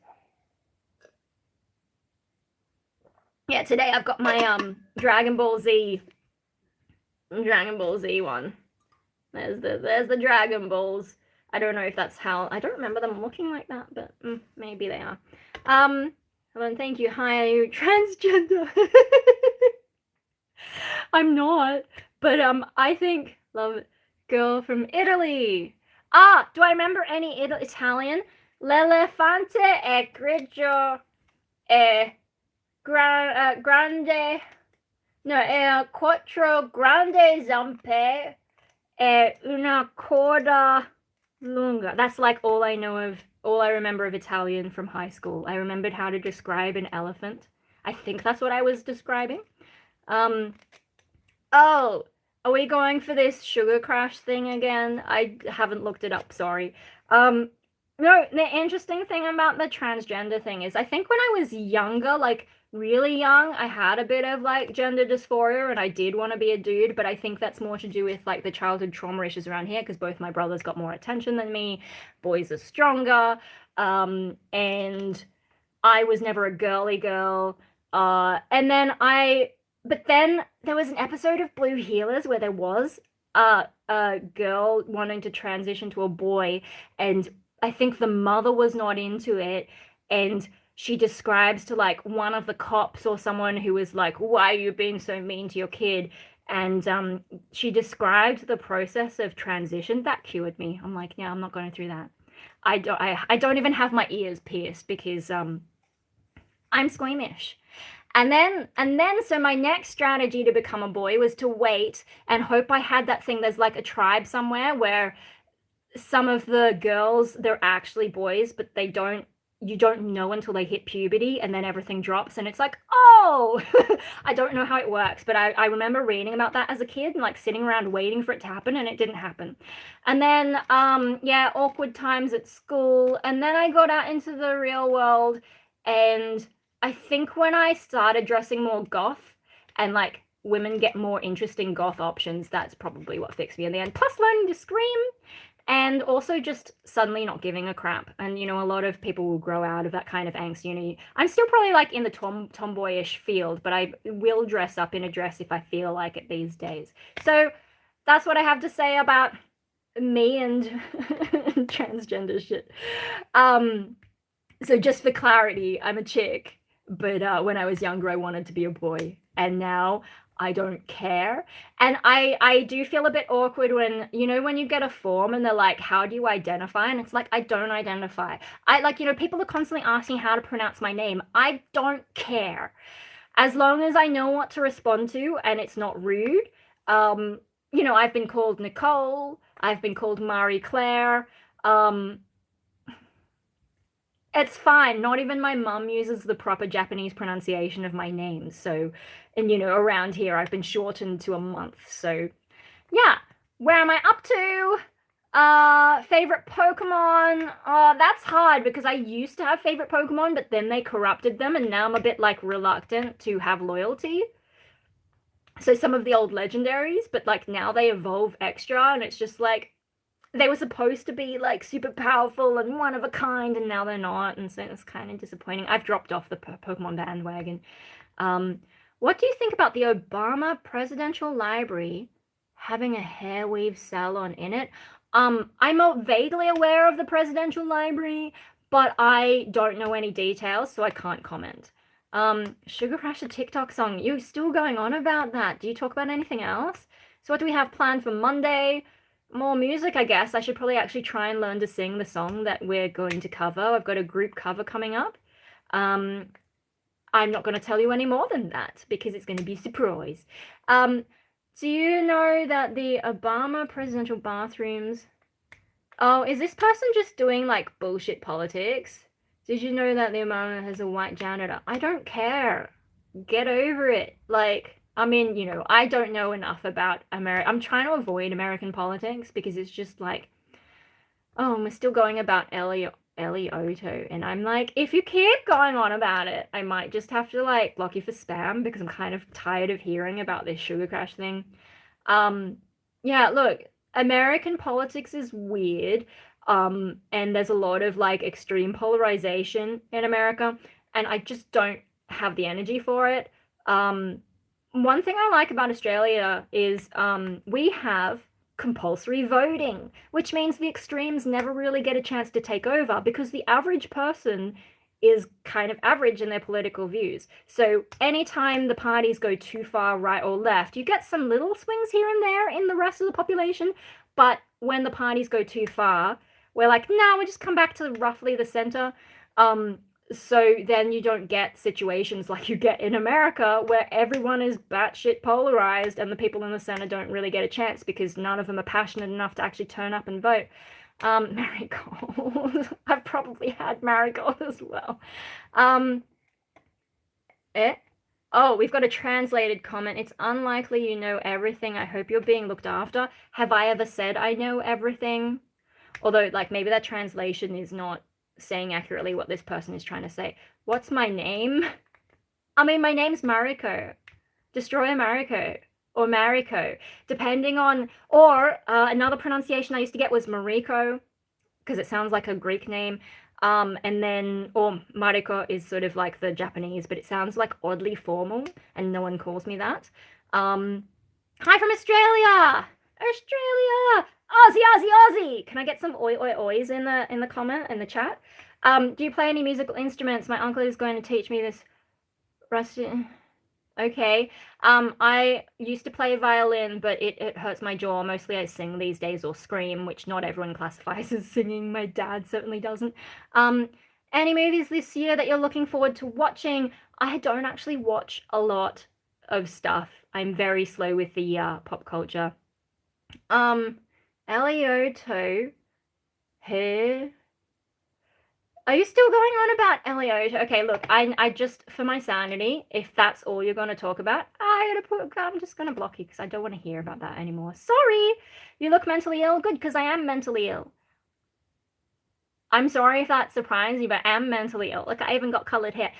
Yeah, today I've got my Dragon Ball Z one. There's the Dragon Balls. I don't know if that's how, I don't remember them looking like that, but maybe they are. Helen, thank you. Hi, are you transgender? I'm not, but I think love it. Girl from Italy. Do I remember any Italian? L'elefante è grigio e grande. No, è quattro grande zampe e una corda lunga. That's like all I remember of Italian from high school. I remembered how to describe an elephant. I think that's what I was describing. Oh, are we going for this sugar crash thing again? I haven't looked it up, sorry. No, the interesting thing about the transgender thing is I think when I was younger, like really young, I had a bit of like gender dysphoria and I did want to be a dude, but I think that's more to do with like the childhood trauma issues around here because both my brothers got more attention than me, boys are stronger, and I was never a girly girl. But then there was an episode of Blue Healers where there was a girl wanting to transition to a boy, and I think the mother was not into it, and she describes to like one of the cops or someone who was like, why are you being so mean to your kid? And she described the process of transition. That cured me. I'm like, yeah, I'm not going through that. I don't even have my ears pierced because I'm squeamish. And then so my next strategy to become a boy was to wait and hope I had that thing. There's like a tribe somewhere where some of the girls, they're actually boys, but they don't, you don't know until they hit puberty, and then everything drops, and it's like, oh, I don't know how it works, but I remember reading about that as a kid and like sitting around waiting for it to happen, and it didn't happen. And then, yeah, awkward times at school, and then I got out into the real world, and I think when I started dressing more goth, and like women get more interesting goth options, that's probably what fixed me in the end. Plus learning to scream, and also just suddenly not giving a crap. And you know, a lot of people will grow out of that kind of angst. You know, I'm still probably like in the tomboyish field, but I will dress up in a dress if I feel like it these days. So that's what I have to say about me and transgender shit. So just for clarity, I'm a chick, but when I was younger I wanted to be a boy, and now I don't care. And I do feel a bit awkward when, you know, when you get a form and they're like, how do you identify? And it's like, I don't identify. I like, you know, people are constantly asking how to pronounce my name. I don't care. As long as I know what to respond to and it's not rude. You know, I've been called Nicole, I've been called Marie Claire. It's fine. Not even my mum uses the proper Japanese pronunciation of my name. So, and you know, around here I've been shortened to a month. So, yeah. Where am I up to? Favorite Pokemon? That's hard because I used to have favorite Pokemon, but then they corrupted them, and now I'm a bit like reluctant to have loyalty. So some of the old legendaries, but like now they evolve extra, and it's just like, they were supposed to be like super powerful and one of a kind, and now they're not, and so it's kind of disappointing. I've dropped off the Pokemon bandwagon. What do you think about the Obama Presidential Library having a hair weave salon in it? I'm vaguely aware of the Presidential Library, but I don't know any details, so I can't comment. Sugar Crash, a TikTok song. You're still going on about that. Do you talk about anything else? So what do we have planned for Monday? More music, I guess. I should probably actually try and learn to sing the song that we're going to cover. I've got a group cover coming up. I'm not going to tell you any more than that because it's going to be a surprise. Do you know that the Obama presidential bathrooms... Oh, is this person just doing like bullshit politics? Did you know that the Obama has a white janitor? I don't care. Get over it. Like... I mean, you know, I don't know enough about America. I'm trying to avoid American politics because it's just like, oh, we're still going about Elioto. And I'm like, if you keep going on about it, I might just have to like block you for spam because I'm kind of tired of hearing about this Sugar Crash thing. Yeah, look, American politics is weird. And there's a lot of like extreme polarization in America, and I just don't have the energy for it. One thing I like about Australia is we have compulsory voting, which means the extremes never really get a chance to take over because the average person is kind of average in their political views. So anytime the parties go too far right or left, you get some little swings here and there in the rest of the population. But when the parties go too far, we're like, no, we just come back to roughly the center. So then you don't get situations like you get in America where everyone is batshit polarized and the people in the center don't really get a chance because none of them are passionate enough to actually turn up and vote. Marigold. I've probably had Marigold as well. Oh, we've got a translated comment. It's unlikely you know everything. I hope you're being looked after. Have I ever said I know everything? Although, like, maybe that translation is not saying accurately what this person is trying to say. What's my name? I mean, my name's Mariko. Destroyer Mariko. Or Mariko. Depending on... Or another pronunciation I used to get was Mariko, because it sounds like a Greek name. And then... Or Mariko is sort of like the Japanese, but it sounds like oddly formal, and no one calls me that. Hi from Australia! Australia! Aussie! Can I get some oi oi ois in the comment, in the chat? Do you play any musical instruments? My uncle is going to teach me this rusty... Okay. I used to play violin, but it hurts my jaw. Mostly I sing these days or scream, which not everyone classifies as singing. My dad certainly doesn't. Any movies this year that you're looking forward to watching? I don't actually watch a lot of stuff. I'm very slow with the pop culture. Elioto, her... Are you still going on about Elliot? Okay, look, I just, for my sanity, if that's all you're going to talk about, I'm just going to block you because I don't want to hear about that anymore. Sorry, you look mentally ill. Good, because I am mentally ill. I'm sorry if that surprised you, but I am mentally ill. Like, I even got colored hair.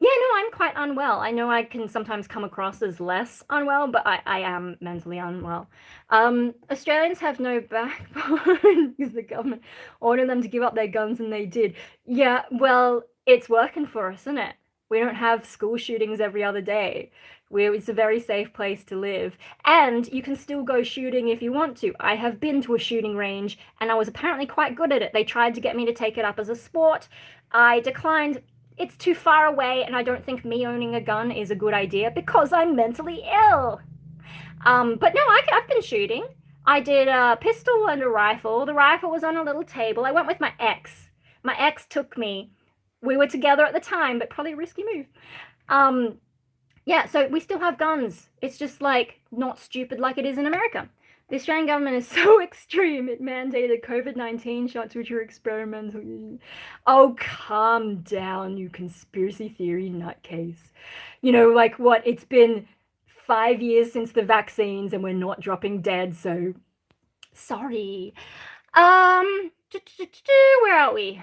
Yeah, no, I'm quite unwell. I know I can sometimes come across as less unwell, but I am mentally unwell. Australians have no backbone because the government ordered them to give up their guns and they did. Yeah, well, it's working for us, isn't it? We don't have school shootings every other day. It's a very safe place to live. And you can still go shooting if you want to. I have been to a shooting range and I was apparently quite good at it. They tried to get me to take it up as a sport. I declined. It's too far away, and I don't think me owning a gun is a good idea because I'm mentally ill. But no, I've been shooting. I did a pistol and a rifle. The rifle was on a little table. I went with my ex. My ex took me. We were together at the time, but probably a risky move. Yeah, so we still have guns. It's just like not stupid like it is in America. The Australian government is so extreme. It mandated COVID-19 shots, which are experimental. Oh, calm down, you conspiracy theory nutcase. You know, like what? It's been 5 years since the vaccines and we're not dropping dead, so sorry. Where are we?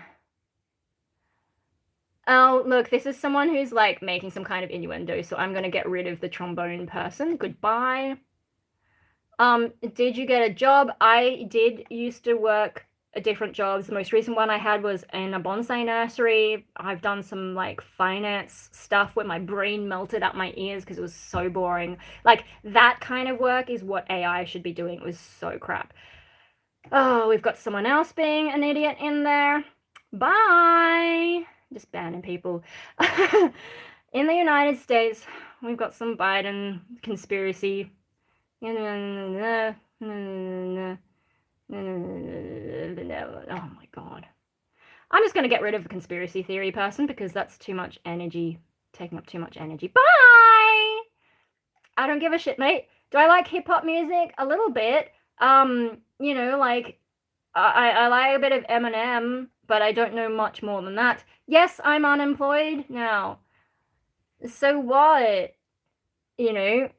Oh, look, this is someone who's like making some kind of innuendo, so I'm gonna get rid of the trombone person. Goodbye. Did you get a job? I did used to work different jobs. The most recent one I had was in a bonsai nursery. I've done some like finance stuff where my brain melted out my ears because it was so boring. Like that kind of work is what AI should be doing. It was so crap. Oh, we've got someone else being an idiot in there. Bye. Just banning people. In the United States, we've got some Biden conspiracy. Oh my god. I'm just going to get rid of the conspiracy theory person because that's too much energy, taking up too much energy. Bye! I don't give a shit, mate. Do I like hip-hop music? A little bit. You know, like, I like a bit of Eminem, but I don't know much more than that. Yes, I'm unemployed now. So what? You know,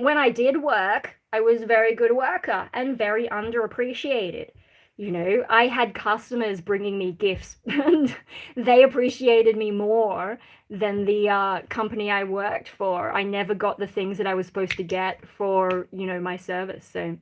when I did work, I was a very good worker and very underappreciated. You know, I had customers bringing me gifts and they appreciated me more than the company I worked for. I never got the things that I was supposed to get for, you know, my service. So,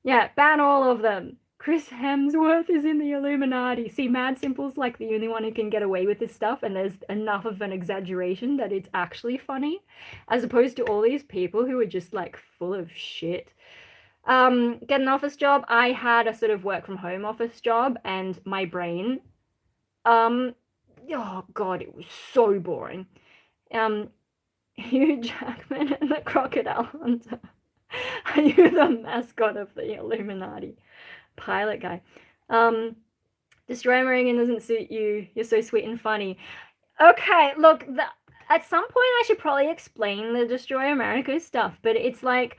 yeah, ban all of them. Chris Hemsworth is in the Illuminati. See, Mad Simple's like the only one who can get away with this stuff, and there's enough of an exaggeration that it's actually funny, as opposed to all these people who are just like full of shit. Get an office job. I had a sort of work from home office job, and my brain, oh god, it was so boring. Hugh Jackman and the Crocodile Hunter. Are you the mascot of the Illuminati? Pilot guy. Destroy American doesn't suit you. You're so sweet and funny. Okay, look, at some point I should probably explain the Destroy America stuff, but it's like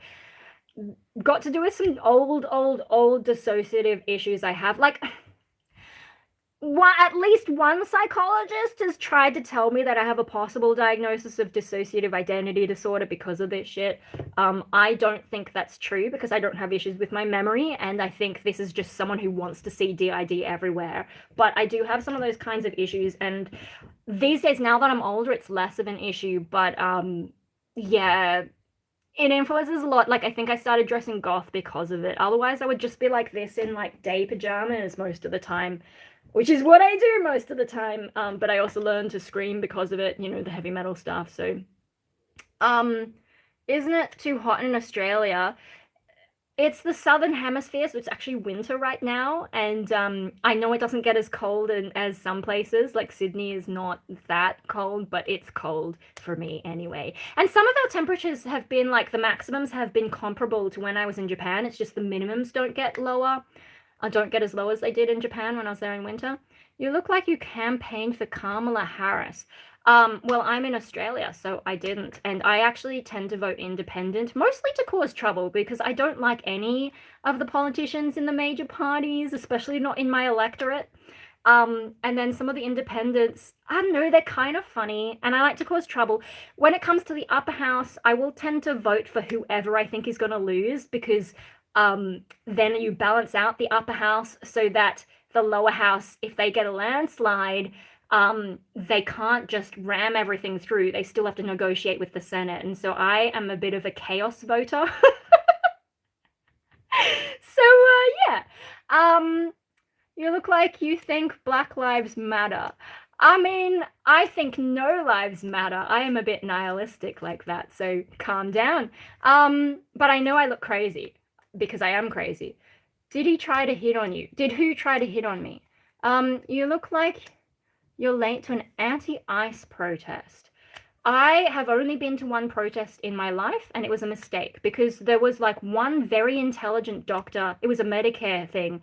got to do with some old dissociative issues I have. Like, at least one psychologist has tried to tell me that I have a possible diagnosis of dissociative identity disorder because of this shit. I don't think that's true because I don't have issues with my memory, and I think this is just someone who wants to see DID everywhere. But I do have some of those kinds of issues, and these days, now that I'm older, it's less of an issue, but yeah, it influences a lot. Like, I think I started dressing goth because of it. Otherwise, I would just be like this in, like, day pajamas most of the time, which is what I do most of the time. But I also learned to scream because of it, you know, the heavy metal stuff. So, isn't it too hot in Australia? It's the southern hemisphere, so it's actually winter right now, and I know it doesn't get as cold as some places, like Sydney is not that cold, but it's cold for me anyway. And some of our temperatures have been, like, the maximums have been comparable to when I was in Japan. It's just the minimums don't get lower. Don't get as low as they did in Japan when I was there in winter. You look like you campaigned for Kamala Harris. Well, I'm in Australia, so I didn't. And I actually tend to vote independent, mostly to cause trouble, because I don't like any of the politicians in the major parties, especially not in my electorate. And then some of the independents, I don't know, they're kind of funny, and I like to cause trouble. When it comes to the upper house, I will tend to vote for whoever I think is going to lose, because then you balance out the upper house so that the lower house, if they get a landslide, they can't just ram everything through. They still have to negotiate with the Senate. And so I am a bit of a chaos voter. So, yeah. You look like you think Black Lives Matter. I mean, I think no lives matter. I am a bit nihilistic like that, so calm down. But I know I look crazy, because I am crazy. Did he try to hit on you? Did who try to hit on me? You look like you're late to an anti-ICE protest. I have only been to one protest in my life, and it was a mistake, because there was like one very intelligent doctor. It was a Medicare thing.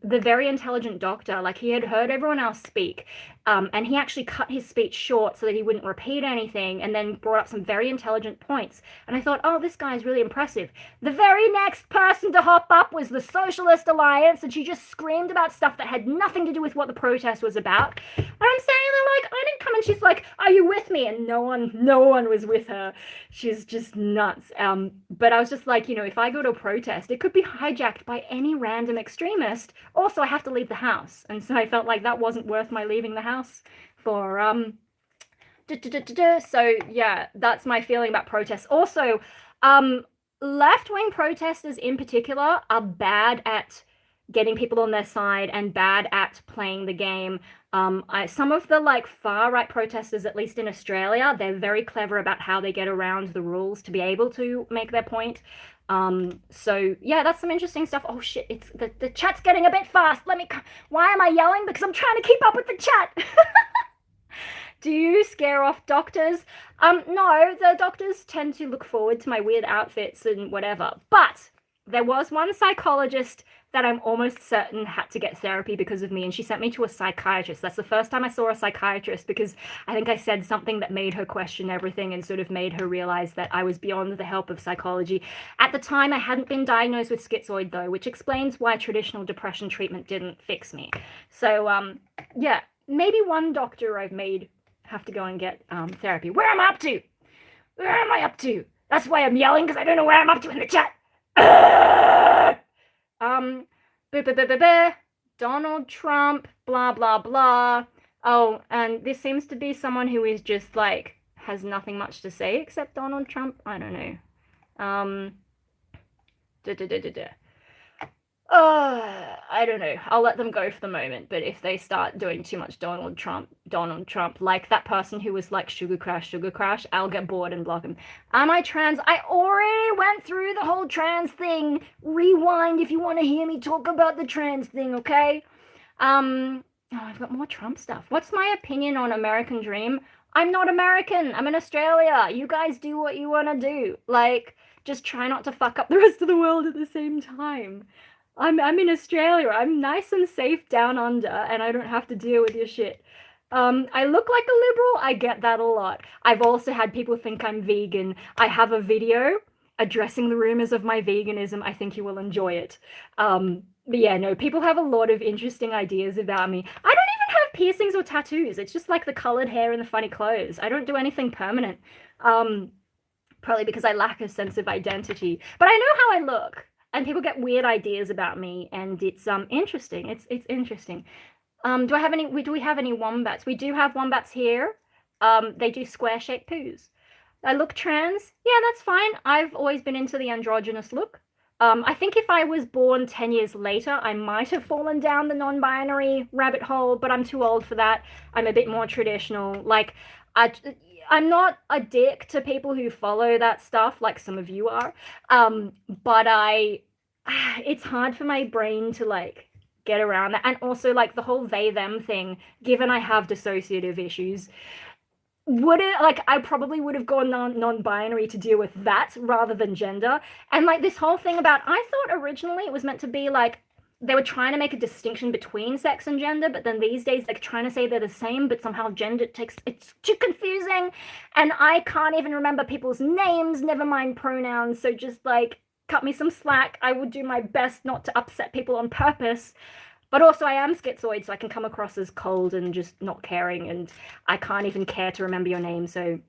The very intelligent doctor, like, he had heard everyone else speak, and he actually cut his speech short so that he wouldn't repeat anything, and then brought up some very intelligent points. And I thought, oh, this guy's really impressive. The very next person to hop up was the Socialist Alliance, and she just screamed about stuff that had nothing to do with what the protest was about. And I'm saying, like, I didn't come, and she's like, are you with me? And no one was with her. She's just nuts. But I was just like, if I go to a protest, it could be hijacked by any random extremist. Also, I have to leave the house. And so I felt like that wasn't worth my leaving the house for. So yeah, that's my feeling about protests. Also, left-wing protesters in particular are bad at getting people on their side and bad at playing the game. Some of the like far-right protesters, at least in Australia, they're very clever about how they get around the rules to be able to make their point. So yeah, that's some interesting stuff. Oh shit, it's the chat's getting a bit fast. Why am I yelling? Because I'm trying to keep up with the chat. Do you scare off doctors? No, the doctors tend to look forward to my weird outfits and whatever. But there was one psychologist that I'm almost certain had to get therapy because of me, and she sent me to a psychiatrist. That's the first time I saw a psychiatrist, because I think I said something that made her question everything and sort of made her realize that I was beyond the help of psychology. At the time, I hadn't been diagnosed with schizoid, though, which explains why traditional depression treatment didn't fix me. So, yeah, maybe one doctor I've made have to go and get therapy. Where am I up to? Where am I up to? That's why I'm yelling, because I don't know where I'm up to in the chat. Donald Trump, blah, blah, blah. Oh, and this seems to be someone who is just, like, has nothing much to say except Donald Trump. I don't know. I don't know. I'll let them go for the moment, but if they start doing too much Donald Trump, like that person who was like sugar crash, I'll get bored and block him. Am I trans? I already went through the whole trans thing. Rewind if you want to hear me talk about the trans thing, okay? Oh, I've got more Trump stuff. What's my opinion on American Dream? I'm not American. I'm in Australia. You guys do what you want to do. Like, just try not to fuck up the rest of the world at the same time. I'm in Australia. I'm nice and safe down under, and I don't have to deal with your shit. I look like a liberal. I get that a lot. I've also had people think I'm vegan. I have a video addressing the rumors of my veganism. I think you will enjoy it. But yeah, no, people have a lot of interesting ideas about me. I don't even have piercings or tattoos. It's just like the colored hair and the funny clothes. I don't do anything permanent. Probably because I lack a sense of identity. But I know how I look. And people get weird ideas about me, and it's interesting. It's interesting. Do we have any wombats? We do have wombats here. They do square-shaped poos. I look trans. Yeah, that's fine. I've always been into the androgynous look. I think if I was born 10 years later, I might have fallen down the non-binary rabbit hole, but I'm too old for that. I'm a bit more traditional. Like, I'm not a dick to people who follow that stuff, like some of you are. But it's hard for my brain to, like, get around that. And also, like, the whole they-them thing, given I have dissociative issues, I probably would have gone non-binary to deal with that rather than gender. And, like, this whole thing about, I thought originally it was meant to be, like, they were trying to make a distinction between sex and gender, but then these days they're trying to say they're the same, but somehow gender it's too confusing, and I can't even remember people's names, never mind pronouns, so just, like, cut me some slack. I would do my best not to upset people on purpose. But also I am schizoid, so I can come across as cold and just not caring, and I can't even care to remember your name. So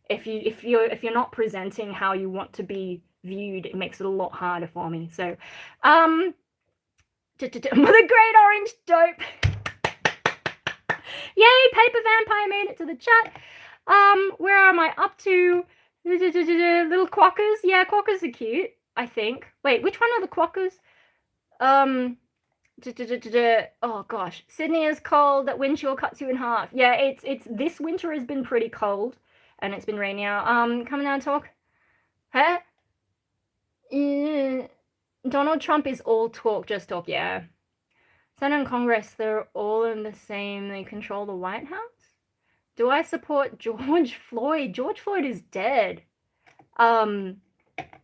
if you're not presenting how you want to be viewed, it makes it a lot harder for me. So the Great Orange Dope. Yay, Paper Vampire made it to the chat. Where am I up to? Little quackers. Yeah, quackers are cute, I think. Wait, which one are the quackers? Oh gosh, Sydney is cold. That wind chill cuts you in half. Yeah, it's this winter has been pretty cold, and it's been raining out. Come down and talk. Huh? Donald Trump is all talk, just talk. Yeah. Senate and Congress, they're all in the same. They control the White House. Do I support George Floyd? George Floyd is dead. And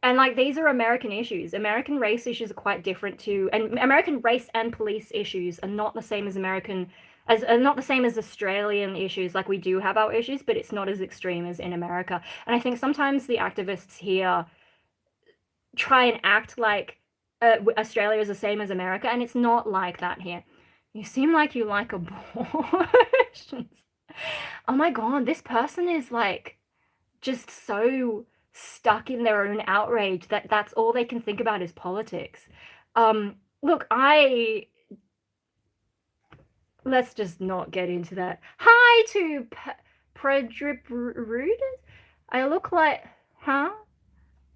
like, these are American issues. American race issues are quite different too, and American race and police issues are not the same as not the same as Australian issues. Like, we do have our issues, but it's not as extreme as in America. And I think sometimes the activists here try and act like Australia is the same as America, and it's not like that here. You seem like you like abortions. Oh my god, this person is like just so stuck in their own outrage that that's all they can think about is politics. Look, let's just not get into that. Hi to Predrip Rude. I look like, huh?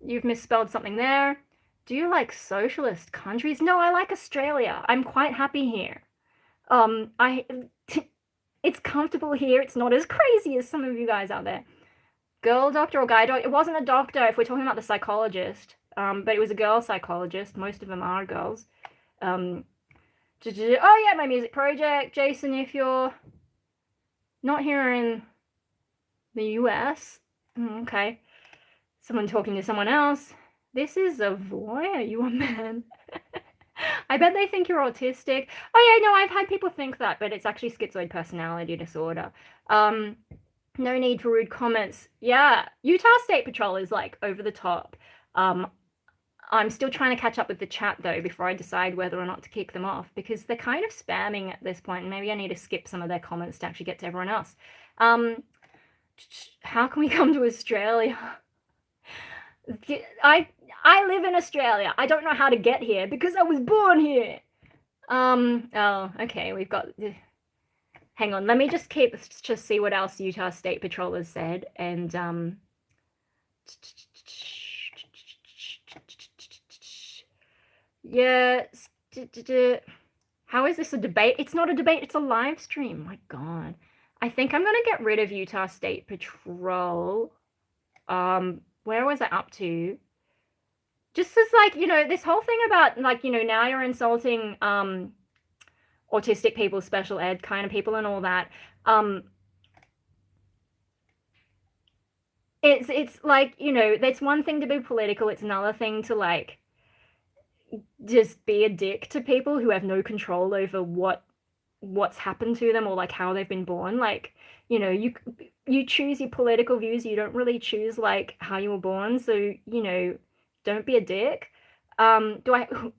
You've misspelled something there. Do you like socialist countries? No, I like Australia. I'm quite happy here. It's comfortable here. It's not as crazy as some of you guys out there. Girl doctor or guy doctor? It wasn't a doctor if we're talking about the psychologist, but it was a girl psychologist. Most of them are girls. Oh yeah, my music project. Jason, if you're not here in the US, okay. Someone talking to someone else. This is a boy. Are you a man? I bet they think you're autistic. Oh yeah, no, I've had people think that, but it's actually schizoid personality disorder. No need for rude comments. Yeah, Utah State Patrol is like over the top. I'm still trying to catch up with the chat though before I decide whether or not to kick them off, because they're kind of spamming at this point, and maybe I need to skip some of their comments to actually get to everyone else. How can we come to Australia? I live in Australia. I don't know how to get here because I was born here. Oh, okay, we've got... Hang on, let me just see what else Utah State Patrol has said, and yeah, how is this a debate? It's not a debate, it's a live stream. My god. I think I'm gonna get rid of Utah State Patrol. Where was I up to? Just as, like, you know, this whole thing about, like, you know, now you're insulting autistic people, special ed kind of people and all that. It's like, you know, it's one thing to be political, it's another thing to, like, just be a dick to people who have no control over what's happened to them or, like, how they've been born. Like, you know, you choose your political views, you don't really choose, like, how you were born, so, you know, don't be a dick. Do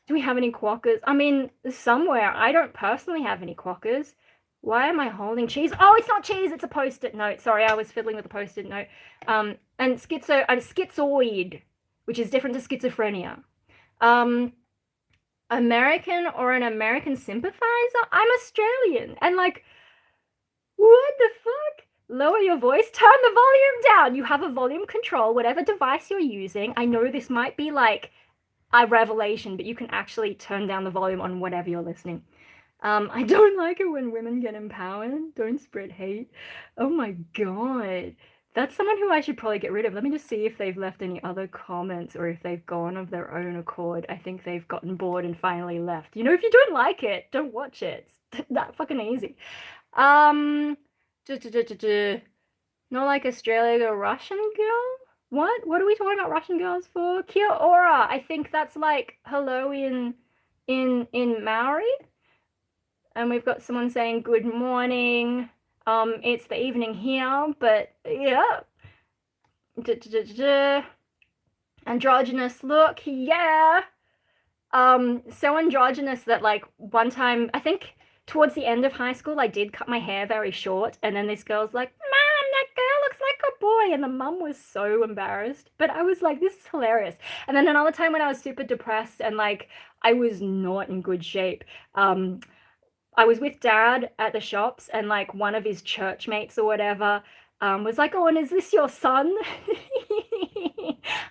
we have any quackers? I mean, somewhere. I don't personally have any quackers. Why am I holding cheese? Oh, it's not cheese, it's a post-it note. Sorry, I was fiddling with a post-it note. And I'm schizoid, which is different to schizophrenia. American or an American sympathizer? I'm Australian. And, like, what the fuck? Lower your voice, turn the volume down. You have a volume control, whatever device you're using. I know this might be like a revelation, but you can actually turn down the volume on whatever you're listening. I don't like it when women get empowered. Don't spread hate. Oh my god. That's someone who I should probably get rid of. Let me just see if they've left any other comments or if they've gone of their own accord. I think they've gotten bored and finally left. You know, if you don't like it, don't watch it. It's that fucking easy. Not like Australia, go Russian girl? What? What are we talking about Russian girls for? Kia ora. I think that's like hello in Maori. And we've got someone saying good morning. It's the evening here, but yeah. Androgynous look, yeah. So androgynous that like one time, I think towards the end of high school, I did cut my hair very short, and then this girl's like, "Mom, that girl looks like a boy," and the mum was so embarrassed. But I was like, "This is hilarious." And then another time when I was super depressed and like I was not in good shape, I was with dad at the shops, and like one of his church mates or whatever was like, "Oh, and is this your son?"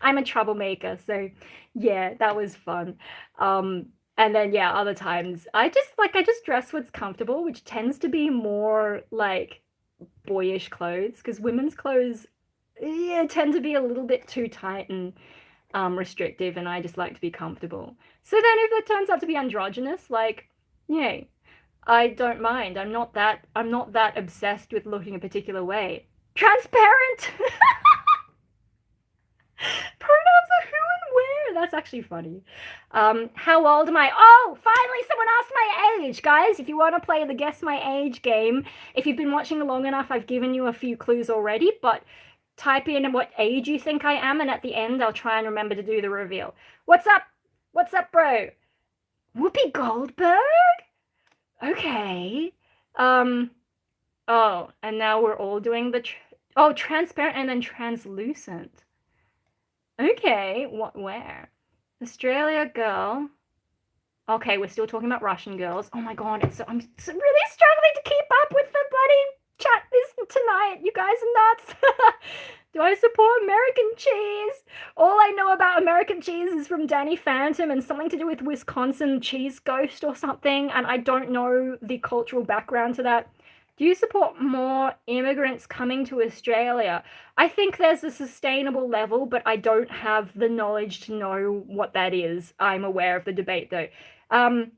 I'm a troublemaker, so yeah, that was fun. And then yeah, other times I just dress what's comfortable, which tends to be more like boyish clothes, because women's clothes, yeah, tend to be a little bit too tight and restrictive, and I just like to be comfortable. So then if it turns out to be androgynous, like, yeah, I don't mind. I'm not that obsessed with looking a particular way. Transparent. Pronouns are who and where. That's actually funny. How old am I? Oh, finally someone asked my age. Guys, if you want to play the guess my age game, if you've been watching long enough, I've given you a few clues already, but type in what age you think I am, and at the end I'll try and remember to do the reveal. What's up? What's up, bro? Whoopi Goldberg? Okay. Um, oh, and now we're all doing the transparent and then translucent. Okay, where? Australia girl. Okay, we're still talking about Russian girls. Oh my god, I'm really struggling to keep up with the bloody chat this tonight. You guys are nuts. Do I support American cheese? All I know about American cheese is from Danny Phantom and something to do with Wisconsin cheese ghost or something, and I don't know the cultural background to that. Do you support more immigrants coming to Australia? I think there's a sustainable level, but I don't have the knowledge to know what that is. I'm aware of the debate though. Um,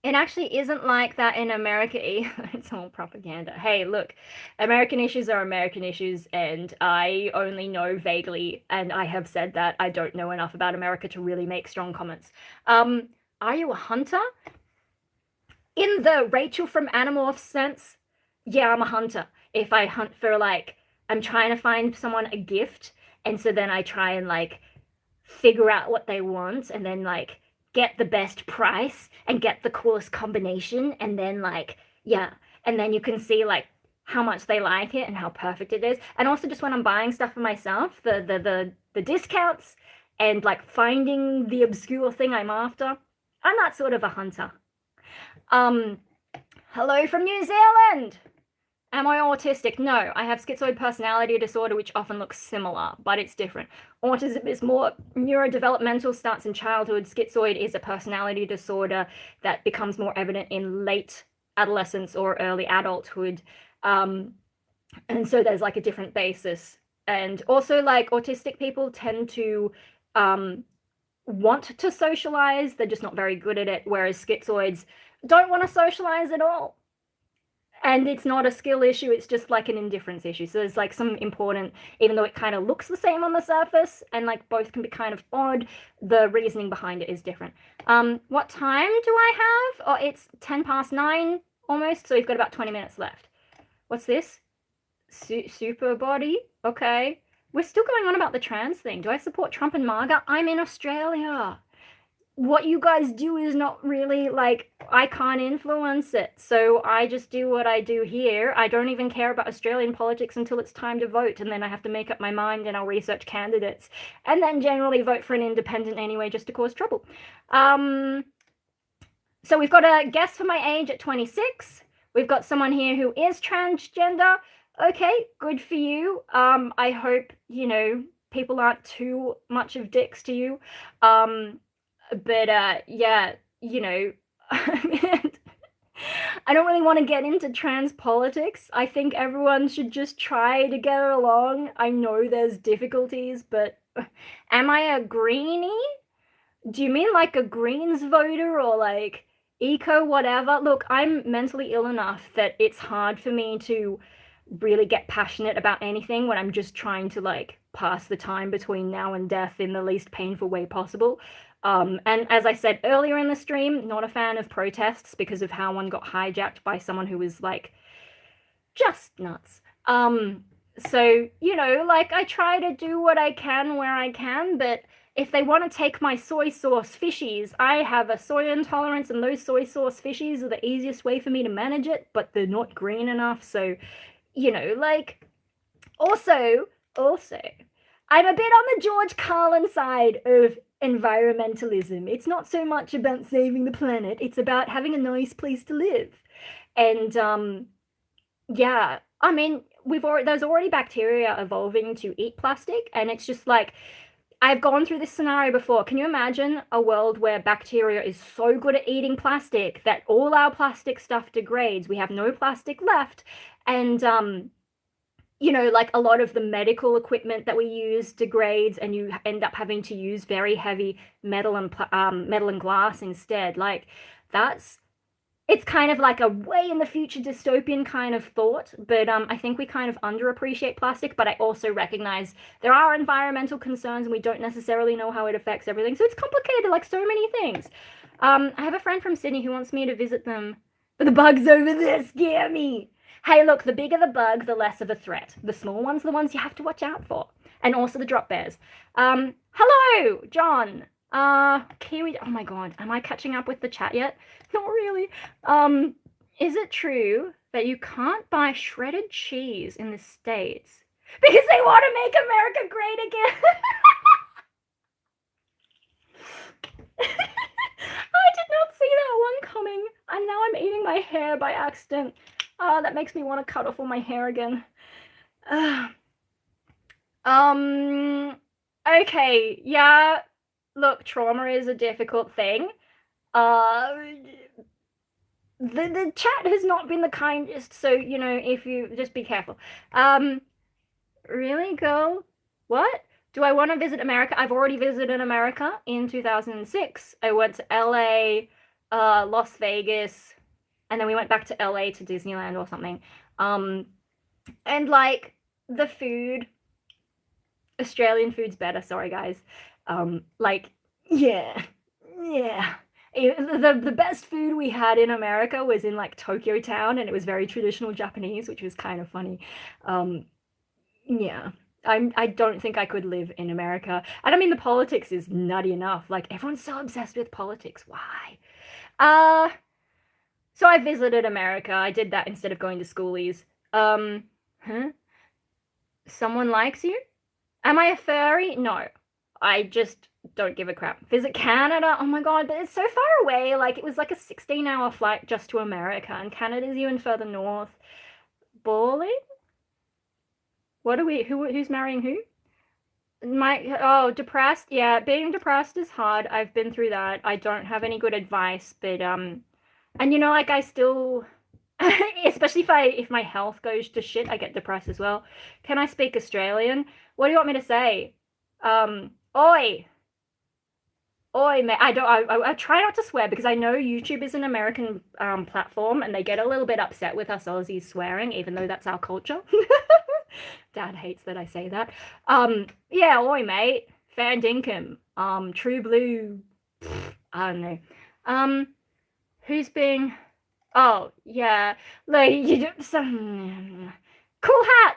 it actually isn't like that in America either. It's all propaganda. Hey, look, American issues are American issues, and I only know vaguely, and I have said that I don't know enough about America to really make strong comments. Are you a hunter? In the Rachel from Animorphs sense, yeah, I'm a hunter. If I hunt for like, I'm trying to find someone a gift, and so then I try and like figure out what they want, and then like get the best price and get the coolest combination, and then like, yeah, and then you can see like how much they like it and how perfect it is. And also just when I'm buying stuff for myself, the discounts and like finding the obscure thing I'm after. I'm that sort of a hunter. Um, Hello from New Zealand. Am I autistic? No, I have schizoid personality disorder, which often looks similar, but it's different. Autism is more neurodevelopmental, starts in childhood. Schizoid is a personality disorder that becomes more evident in late adolescence or early adulthood. And so there's like a different basis. And also, like, autistic people tend to want to socialize, they're just not very good at it, whereas schizoids don't want to socialize at all. And it's not a skill issue, it's just like an indifference issue. So there's like some important, even though it kind of looks the same on the surface and like both can be kind of odd, the reasoning behind it is different. What time do I have? Oh, it's 9:10 almost, so we've got about 20 minutes left. What's this? Super body? Okay. We're still going on about the trans thing. Do I support Trump and MAGA? I'm in Australia. What you guys do is not really, like, I can't influence it. So I just do what I do here. I don't even care about Australian politics until it's time to vote. And then I have to make up my mind and I'll research candidates. And then generally vote for an independent anyway, just to cause trouble. So we've got a guess for my age at 26. We've got someone here who is transgender. Okay, good for you. I hope, people aren't too much of dicks to you. But yeah, I don't really want to get into trans politics. I think everyone should just try to get along. I know there's difficulties, but am I a greenie? Do you mean like a Greens voter or like eco whatever? Look, I'm mentally ill enough that it's hard for me to really get passionate about anything when I'm just trying to like pass the time between now and death in the least painful way possible. And as I said earlier in the stream, not a fan of protests because of how one got hijacked by someone who was like just nuts. So, you know, like, I try to do what I can where I can, but if they want to take my soy sauce fishies, I have a soy intolerance, and those soy sauce fishies are the easiest way for me to manage it, but they're not green enough. So, you know, like, also, I'm a bit on the George Carlin side of environmentalism. It's not so much about saving the planet, it's about having a nice place to live. And yeah, I mean, there's already bacteria evolving to eat plastic, and it's just like, I've gone through this scenario before. Can you imagine a world where bacteria is so good at eating plastic that all our plastic stuff degrades? We have no plastic left, and you know, like, a lot of the medical equipment that we use degrades, and you end up having to use very heavy metal and glass instead. Like, that's it's kind of like a way in the future dystopian kind of thought, but I think we kind of underappreciate plastic. But I also recognize there are environmental concerns, and we don't necessarily know how it affects everything. So it's complicated, like so many things. I have a friend from Sydney who wants me to visit them, but the bugs over there scare me. Hey, look, the bigger the bug, the less of a threat. The small ones are the ones you have to watch out for. And also the drop bears. Hello, John. Kiwi. Oh my god, am I catching up with the chat yet? Not really. Is it true that you can't buy shredded cheese in the States because they want to make America great again? I did not see that one coming, and now I'm eating my hair by accident. That makes me want to cut off all my hair again. Okay, yeah, look, trauma is a difficult thing. The chat has not been the kindest, so, you know, if you just be careful. Really, girl? What? Do I want to visit America? I've already visited America in 2006. I went to LA, Las Vegas, and then we went back to LA to Disneyland or something. And like, the food, Australian food's better, sorry guys. Like, yeah. The best food we had in America was in like Tokyo Town, and it was very traditional Japanese, which was kind of funny. Yeah. I don't think I could live in America. And I mean, the politics is nutty enough. Like, everyone's so obsessed with politics. Why? So I visited America. I did that instead of going to schoolies. Huh? Someone likes you? Am I a furry? No. I just don't give a crap. Visit Canada? Oh my god, but it's so far away. Like, it was like a 16-hour flight just to America, and Canada's even further north. Balling? What are we? Who's marrying who? Depressed. Yeah, being depressed is hard. I've been through that. I don't have any good advice, but and you know, like, I still, especially if my health goes to shit, I get depressed as well. Can I speak Australian? What do you want me to say? Oi. Oi, mate. I try not to swear because I know YouTube is an American platform, and they get a little bit upset with us Aussies swearing, even though that's our culture. Dad hates that I say that. Yeah, oi, mate. Fair dinkum. True blue. I don't know. Who's being... Oh, yeah. Like, you do some... Cool hat!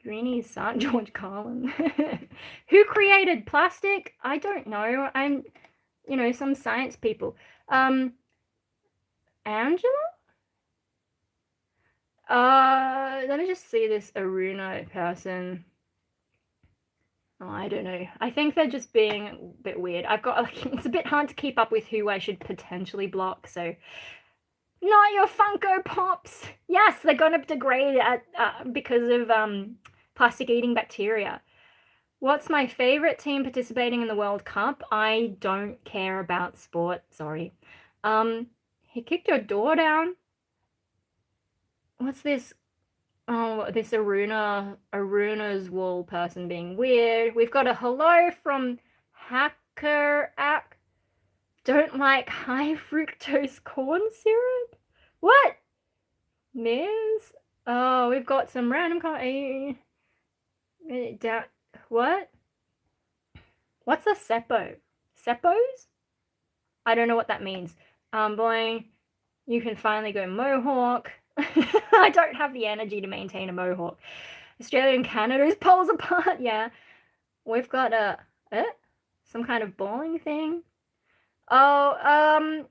Greenie's son, George Carlin. Who created plastic? I don't know. I'm, you know, some science people. Angela? Let me just see this Aruna person. Oh, I don't know. I think they're just being a bit weird. I've got, like, it's a bit hard to keep up with who I should potentially block, so... Not your Funko Pops! Yes, they're gonna degrade because of plastic-eating bacteria. What's my favorite team participating in the World Cup? I don't care about sport, sorry. He kicked your door down? What's this? Oh, this Aruna's wall person being weird. We've got a hello from Hacker App. Don't like high fructose corn syrup? What? Miz? Oh, we've got some random what? What's a seppo? Seppos? I don't know what that means. Boy, you can finally go mohawk. I don't have the energy to maintain a mohawk. Australia and Canada is poles apart. Yeah. We've got some kind of bowling thing. Oh,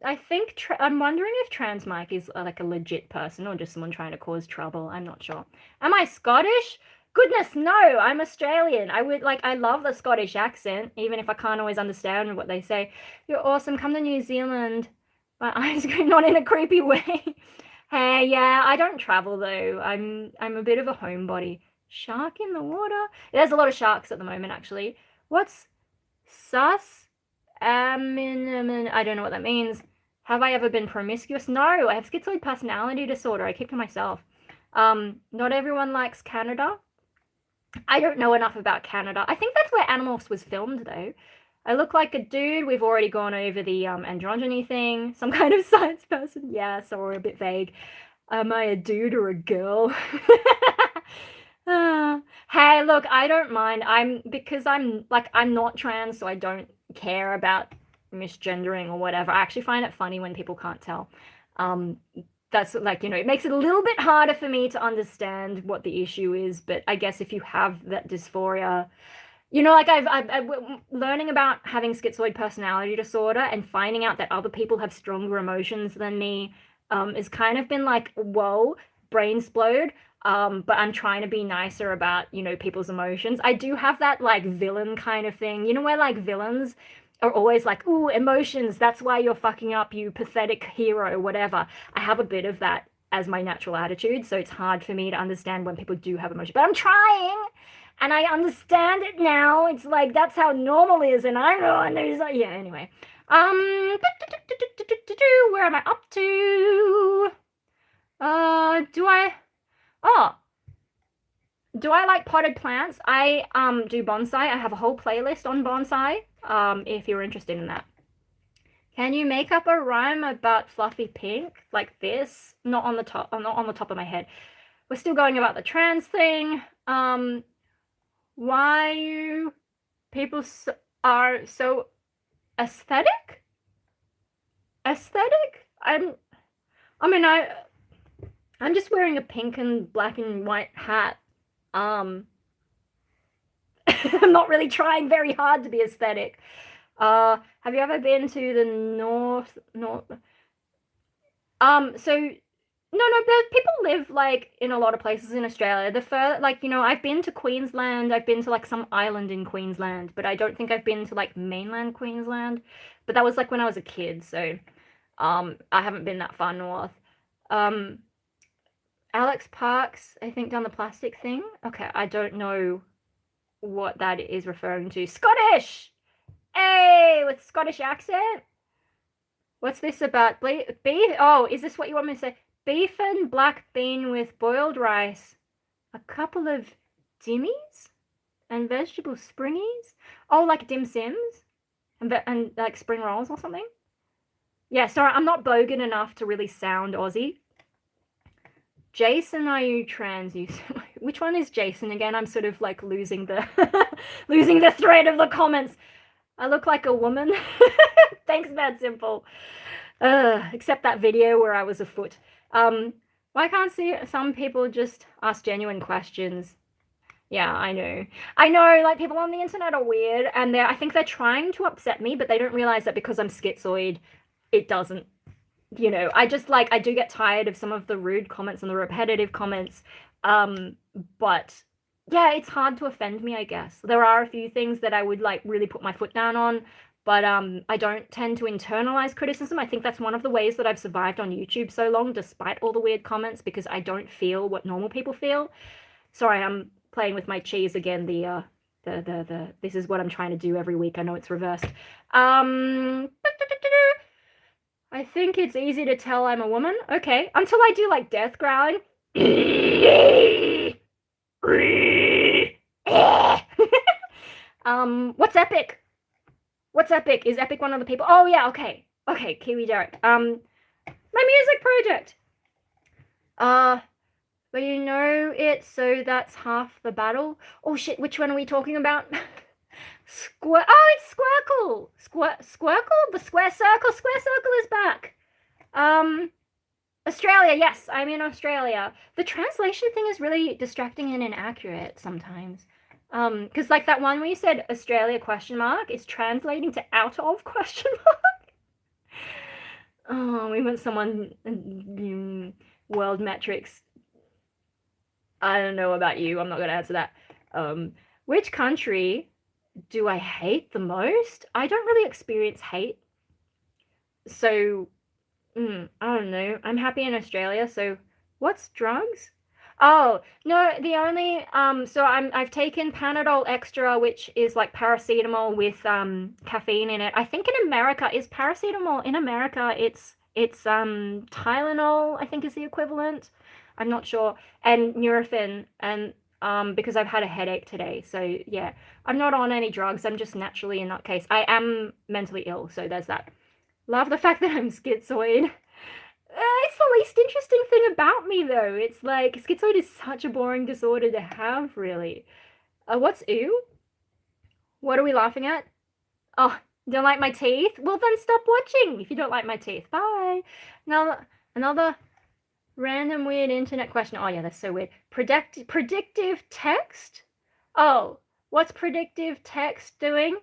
I think I'm wondering if Trans Mike is like a legit person or just someone trying to cause trouble. I'm not sure. Am I Scottish? Goodness, no, I'm Australian. I love the Scottish accent, even if I can't always understand what they say. You're awesome. Come to New Zealand. My eyes go not in a creepy way. Hey, yeah, I don't travel though. I'm a bit of a homebody. Shark in the water? There's a lot of sharks at the moment, actually. What's sus? I don't know what that means. Have I ever been promiscuous? No, I have schizoid personality disorder. I keep to myself. Not everyone likes Canada. I don't know enough about Canada. I think that's where Animorphs was filmed, though. I look like a dude. We've already gone over the androgyny thing. Some kind of science person. Yeah, so we're a bit vague. Am I a dude or a girl? Hey, look, I don't mind. I'm not trans, so I don't care about misgendering or whatever. I actually find it funny when people can't tell. That's it makes it a little bit harder for me to understand what the issue is, but I guess if you have that dysphoria, I've learning about having schizoid personality disorder and finding out that other people have stronger emotions than me, has kind of been like, whoa, brain explode. But I'm trying to be nicer about, people's emotions. I do have that like villain kind of thing, where like villains are always like, ooh, emotions, that's why you're fucking up, you pathetic hero, whatever. I have a bit of that as my natural attitude, so it's hard for me to understand when people do have emotion. But I'm trying, and I understand it now. It's like that's how normal is, and I know, and there's like, yeah, anyway. Where am I up to? Do I like potted plants? I do bonsai. I have a whole playlist on bonsai, if you're interested in that. Can you make up a rhyme about fluffy pink like this? Not on the top of my head. We're still going about the trans thing. Why you people are so aesthetic? Aesthetic? I'm just wearing a pink and black and white hat. I'm not really trying very hard to be aesthetic. Have you ever been to the north? So no, but people live like in a lot of places in Australia. I've been to Queensland. I've been to like some island in Queensland, but I don't think I've been to like mainland Queensland. But that was like when I was a kid, so I haven't been that far north. Alex Parks, I think, done the plastic thing. Okay, I don't know what that is referring to. Scottish! Hey, with Scottish accent? What's this about? Beef? Oh, is this what you want me to say? Beef and black bean with boiled rice. A couple of dimmies? And vegetable springies? Oh, like dim sims? And like spring rolls or something? Yeah, sorry, I'm not bogan enough to really sound Aussie. Jason, are you trans? Which one is Jason again? I'm sort of like losing the losing the thread of the comments. I look like a woman. Thanks, Bad Simple. Except that video where I was a foot. Why can't some people just ask genuine questions? Yeah, I know. Like people on the internet are weird, and I think they're trying to upset me, but they don't realize that because I'm schizoid, it doesn't. I do get tired of some of the rude comments and the repetitive comments. But yeah, it's hard to offend me, I guess. There are a few things that I would like really put my foot down on, but I don't tend to internalize criticism. I think that's one of the ways that I've survived on YouTube so long, despite all the weird comments, because I don't feel what normal people feel. Sorry, I'm playing with my cheese again. This is what I'm trying to do every week. I know it's reversed. I think it's easy to tell I'm a woman. Okay, until I do like death growling. What's epic? What's epic? Is epic one of the people? Oh yeah, okay. Okay, Kiwi Derek. My music project. But you know it, so that's half the battle. Oh shit, which one are we talking about? Oh, it's Squircle! Squircle? The square circle? Square circle is back. Australia, yes, I'm in Australia. The translation thing is really distracting and inaccurate sometimes. Because like that one where you said Australia question mark is translating to out of question mark. Oh, we want someone world metrics. I don't know about you. I'm not going to answer that. Which country do I hate the most? I don't really experience hate. So, I don't know. I'm happy in Australia. So, what's drugs? Oh, no, the only so I've taken Panadol Extra, which is like paracetamol with caffeine in it. I think in America is paracetamol in America it's Tylenol, I think is the equivalent. I'm not sure. And Nurofen and because I've had a headache today. So yeah, I'm not on any drugs. I'm just naturally in that case. I am mentally ill, so there's that. Love the fact that I'm schizoid. It's the least interesting thing about me, though. It's like, schizoid is such a boring disorder to have, really. What's ew? What are we laughing at? Oh, don't like my teeth? Well, then stop watching if you don't like my teeth. Bye. Now, another random weird internet question. Oh, yeah, that's so weird. Predictive text? Oh, what's predictive text doing?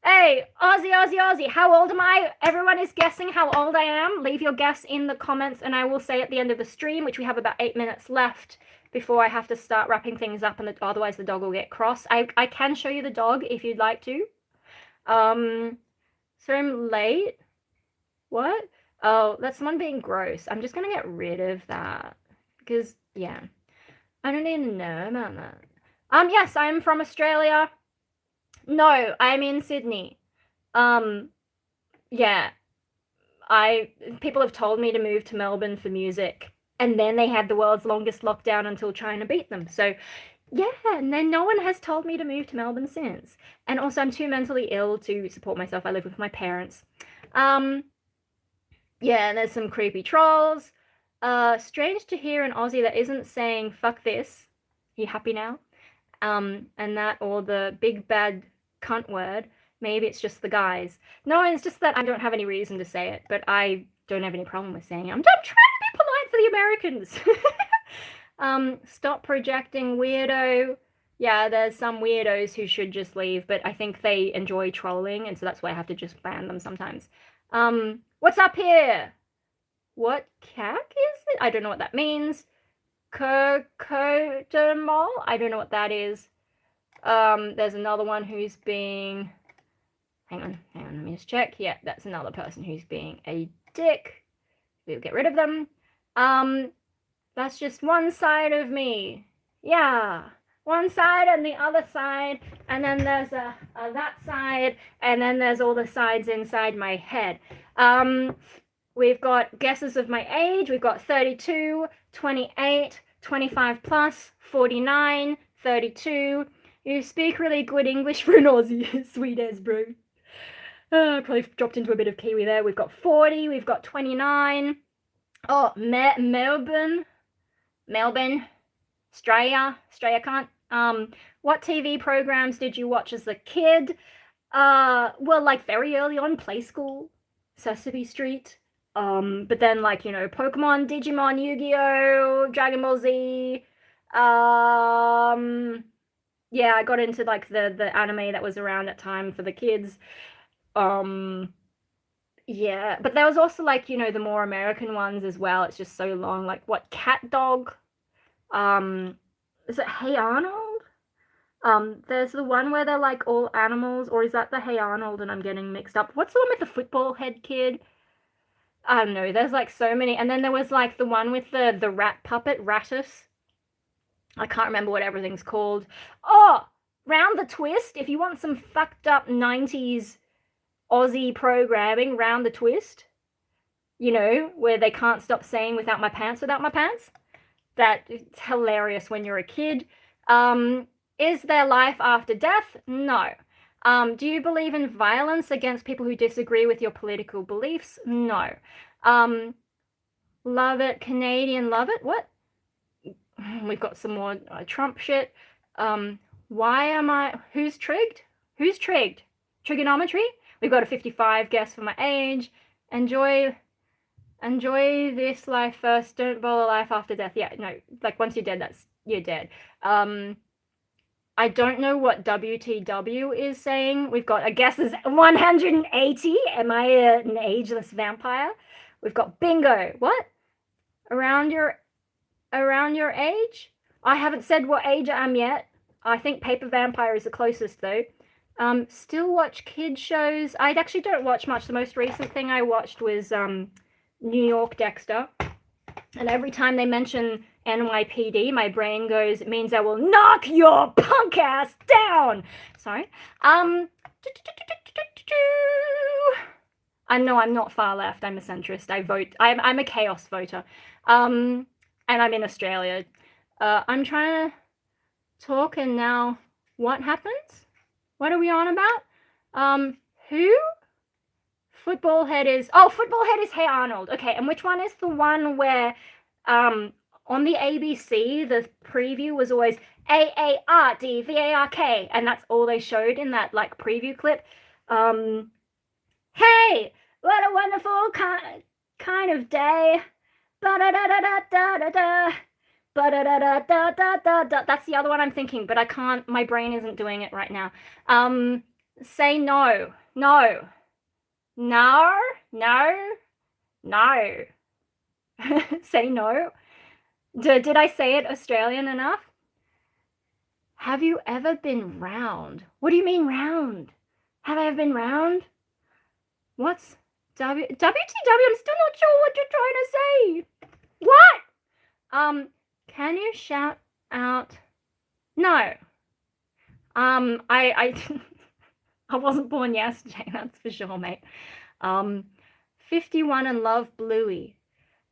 Hey, Aussie, how old am I? Everyone is guessing how old I am. Leave your guess in the comments and I will say at the end of the stream, which we have about 8 minutes left before I have to start wrapping things up and otherwise the dog will get cross. I can show you the dog if you'd like to. So I'm late. What? Oh, that's someone being gross. I'm just gonna get rid of that because, yeah, I don't need to know about that. Yes, I'm from Australia. No, I'm in Sydney. Yeah. People have told me to move to Melbourne for music, and then they had the world's longest lockdown until China beat them. So, yeah, and then no one has told me to move to Melbourne since. And also, I'm too mentally ill to support myself. I live with my parents. Yeah, and there's some creepy trolls. Strange to hear an Aussie that isn't saying "fuck this." Are you happy now? And that, or the big bad cunt word. Maybe it's just the guys. No, it's just that I don't have any reason to say it, but I don't have any problem with saying it. I'm trying to be polite for the Americans. Stop projecting, weirdo. Yeah, there's some weirdos who should just leave, but I think they enjoy trolling, and so that's why I have to just ban them sometimes. What's up here? What cack is it? I don't know what that means. Kokotomol? I don't know what that is. There's another one who's being... Hang on, let me just check. Yeah, that's another person who's being a dick. We'll get rid of them. That's just one side of me. Yeah, one side and the other side, and then there's that side, and then there's all the sides inside my head. We've got guesses of my age. We've got 32, 28, 25 plus, 49, 32. You speak really good English for an Aussie. Sweet as, bro. Probably dropped into a bit of Kiwi there. We've got 40, we've got 29. Oh, Melbourne, Australia can't. What TV programs did you watch as a kid? Well, like very early on, Play School, Sesame Street. But then like, you know, Pokemon, Digimon, Yu-Gi-Oh, Dragon Ball Z. Yeah, I got into like the anime that was around at time for the kids. Yeah, but there was also like, you know, the more American ones as well. It's just so long. Like what, Cat Dog? Is it Hey Arnold? There's the one where they're like all animals, or is that the Hey Arnold and I'm getting mixed up? What's the one with the football head kid? I don't know, there's like so many. And then there was like the one with the rat puppet, Rattus. I can't remember what everything's called. Oh, Round the Twist. If you want some fucked up 90s Aussie programming, Round the Twist. You know, where they can't stop saying without my pants. It's hilarious when you're a kid. Is there life after death? No. Do you believe in violence against people who disagree with your political beliefs? No. Love it, Canadian, love it. What? We've got some more Trump shit. Who's trigged? Who's trigged? Trigonometry? We've got a 55 guess for my age. Enjoy Enjoy this life first, don't bother life after death. Yeah, no, like once you're dead, you're dead. I don't know what WTW is saying. We've got, I guess, is 180. Am I an ageless vampire? We've got bingo. What? Around your age? I haven't said what age I am yet. I think Paper Vampire is the closest though. Still watch kid shows. I actually don't watch much. The most recent thing I watched was New York Dexter. And every time they mention NYPD, my brain goes, it means I will knock your punk ass down. Sorry. No, I'm not far left. I'm a centrist. I vote. I'm a chaos voter. And I'm in Australia. I'm trying to talk, and now what happens? What are we on about? Who? Football Head is Hey Arnold. Okay, and which one is the one where on the ABC the preview was always AARDVARK, and that's all they showed in that like preview clip. Hey, what a wonderful kind of day. Ba-da-da-da-da-da-da-da. Ba-da-da-da-da-da-da. That's the other one I'm thinking, but I can't, my brain isn't doing it right now. Say no. No. No. No. No. Say no. Did I say it Australian enough? Have you ever been round? What do you mean round? Have I ever been round? What's WTW? I'm still not sure what you're trying to say. What? Can you shout out? No. I wasn't born yesterday, that's for sure, mate. 51 and love Bluey.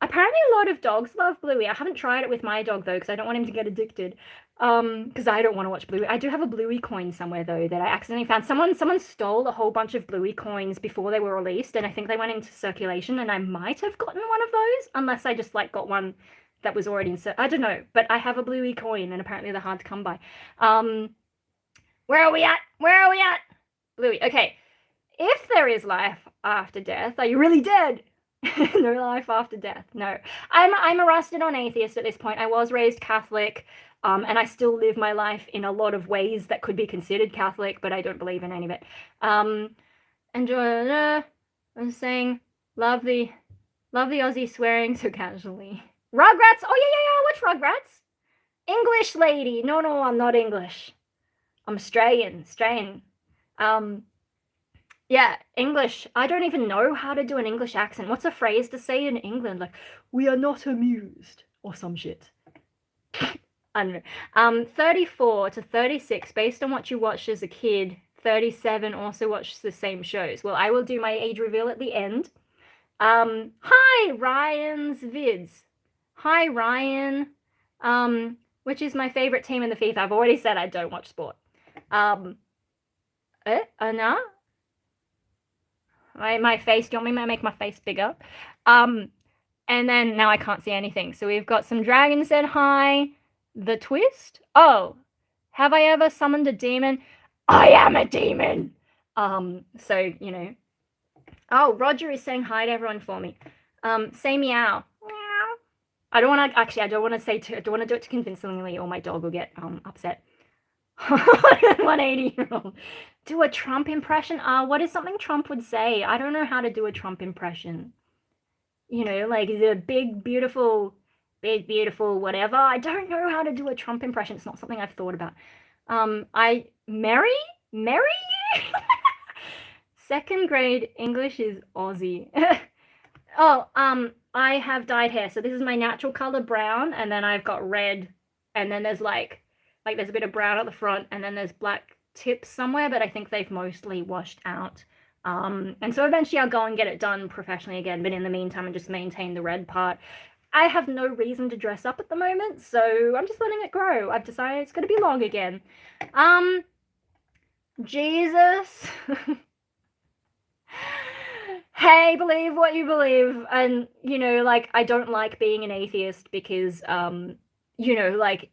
Apparently a lot of dogs love Bluey. I haven't tried it with my dog though, because I don't want him to get addicted. Because I don't want to watch Bluey. I do have a Bluey coin somewhere though that I accidentally found. Someone stole a whole bunch of Bluey coins before they were released, and I think they went into circulation, and I might have gotten one of those, unless I just like got one that was already in I don't know, but I have a Bluey coin, and apparently they're hard to come by. Where are we at? Bluey. Okay. If there is life after death, are you really dead? No life after death. No. I'm a rusted-on atheist at this point. I was raised Catholic, and I still live my life in a lot of ways that could be considered Catholic, but I don't believe in any of it. Enjoy. I was saying, love the Aussie swearing so casually. Rugrats. Oh yeah. Watch Rugrats. English lady. No, I'm not English. I'm Australian. Yeah, English. I don't even know how to do an English accent. What's a phrase to say in England? Like, we are not amused, or some shit. I don't know. 34 to 36, based on what you watched as a kid. 37 also watched the same shows. Well, I will do my age reveal at the end. Hi, Ryan's Vids. Hi, Ryan. Which is my favorite team in the FIFA? I've already said I don't watch sport. No? My face, do you want me to make my face bigger? And then now I can't see anything. So we've got some dragons said hi. The twist? Oh, have I ever summoned a demon? I am a demon! So, you know. Oh, Roger is saying hi to everyone for me. Say meow. I don't want to do it too convincingly, or my dog will get upset. 180-year-old. Do a Trump impression? What is something Trump would say? I don't know how to do a Trump impression. You know, like the big, beautiful, whatever. I don't know how to do a Trump impression. It's not something I've thought about. Mary? Second grade English is Aussie. Oh, I have dyed hair. So this is my natural color, brown, and then I've got red, and then there's like there's a bit of brown at the front, and then there's black tips somewhere, but I think they've mostly washed out. And so eventually I'll go and get it done professionally again, but in the meantime I just maintain the red part. I have no reason to dress up at the moment, so I'm just letting it grow. I've decided it's going to be long again. Jesus. Hey, believe what you believe. And, you know, like, I don't like being an atheist because, you know, like,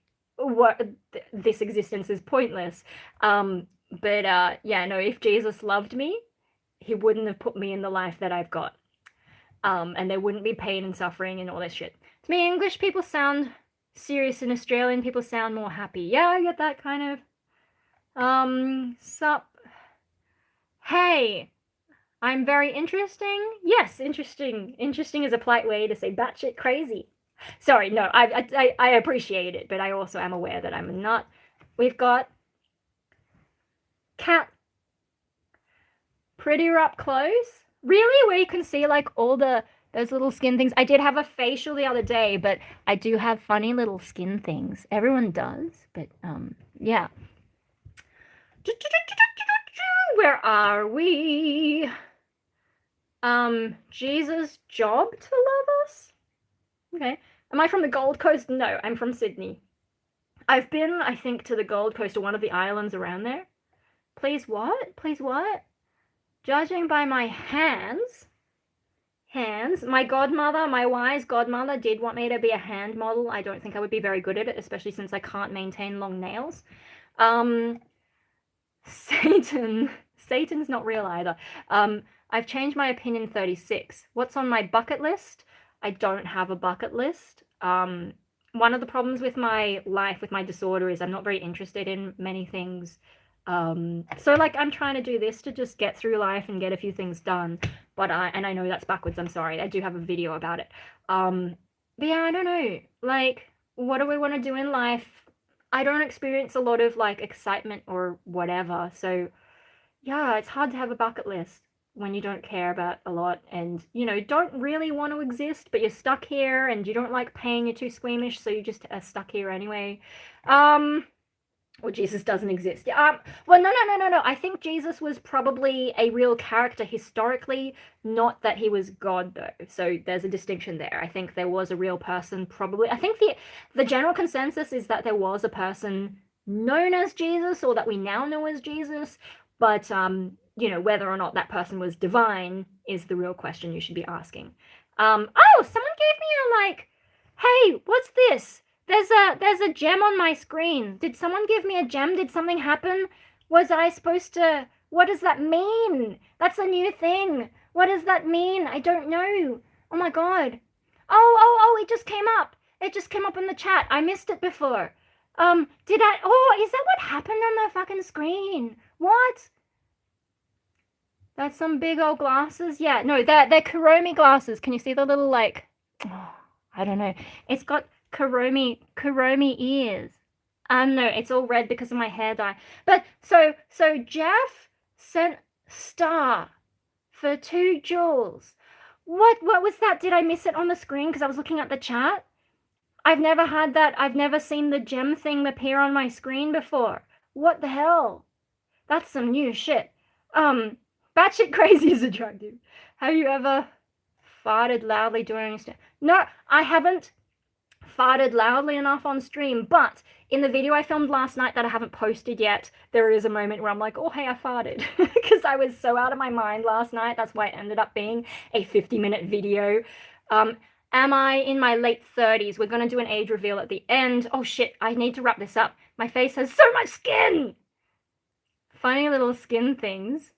this existence is pointless. But yeah, no, if Jesus loved me, he wouldn't have put me in the life that I've got. And there wouldn't be pain and suffering and all this shit. To me, English people sound serious and Australian people sound more happy. Yeah, I get that kind of. Sup? Hey, I'm very interesting. Yes, interesting. Interesting is a polite way to say batshit crazy. Sorry, no, I appreciate it, but I also am aware that I'm not. We've got cat pretty up close. Really? Where you can see like all those little skin things. I did have a facial the other day, but I do have funny little skin things. Everyone does, but yeah. Where are we? Jesus' job to love us? Okay. Am I from the Gold Coast? No, I'm from Sydney. I've been, I think, to the Gold Coast or one of the islands around there. Please what? Please what? Judging by my hands, my godmother, my wise godmother did want me to be a hand model. I don't think I would be very good at it, especially since I can't maintain long nails. Satan's not real either. I've changed my opinion 36. What's on my bucket list? I don't have a bucket list. One of the problems with my life, with my disorder, is I'm not very interested in many things. So like I'm trying to do this to just get through life and get a few things done, but I know that's backwards, I'm sorry. I do have a video about it. But yeah, I don't know, like, what do we want to do in life? I don't experience a lot of like excitement or whatever, so yeah, it's hard to have a bucket list when you don't care about a lot and, you know, don't really want to exist, but you're stuck here and you don't like pain, you're too squeamish, so you just are stuck here anyway. Or Jesus doesn't exist. Yeah. Well, no. I think Jesus was probably a real character historically, not that he was God, though. So there's a distinction there. I think there was a real person, probably. I think the general consensus is that there was a person known as Jesus, or that we now know as Jesus. But, you know, whether or not that person was divine is the real question you should be asking. Oh, someone gave me a, like, hey, what's this? There's a gem on my screen. Did someone give me a gem? Did something happen? Was I supposed to... What does that mean? That's a new thing. What does that mean? I don't know. Oh my god. Oh, it just came up. It just came up in the chat. I missed it before. Did I... Oh, is that what happened on the fucking screen? What? That's some big old glasses? Yeah, no, they're Kuromi glasses. Can you see the little, like... Oh, I don't know. It's got... Kuromi ears. No, it's all red because of my hair dye. But so Jeff sent star for 2 jewels. What was that? Did I miss it on the screen because I was looking at the chat? I've never had that. I've never seen the gem thing appear on my screen before. What the hell? That's some new shit. Batshit crazy is attractive. Have you ever farted loudly during a stream? No, I haven't farted loudly enough on stream, but in the video I filmed last night that I haven't posted yet, there is a moment where I'm like, oh hey, I farted, because I was so out of my mind last night. That's why it ended up being a 50-minute video. Am I in my late 30s? We're gonna do an age reveal at the end. Oh shit, I need to wrap this up. My face has so much skin! Funny little skin things.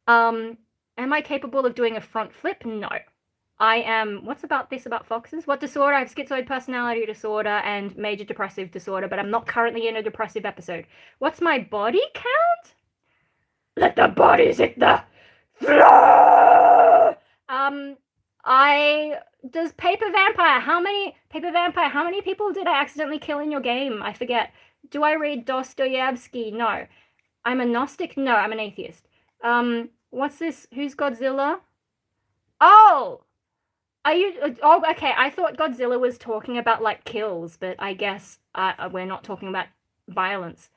Am I capable of doing a front flip? No. I am, what's about this about foxes? What disorder? I have schizoid personality disorder and major depressive disorder, but I'm not currently in a depressive episode. What's my body count? Let the bodies hit the floor! Does Paper Vampire, how many people did I accidentally kill in your game? I forget. Do I read Dostoevsky? No. I'm a Gnostic? No, I'm an atheist. What's this? Who's Godzilla? Oh! Are you... Oh, okay, I thought Godzilla was talking about, like, kills, but I guess we're not talking about violence.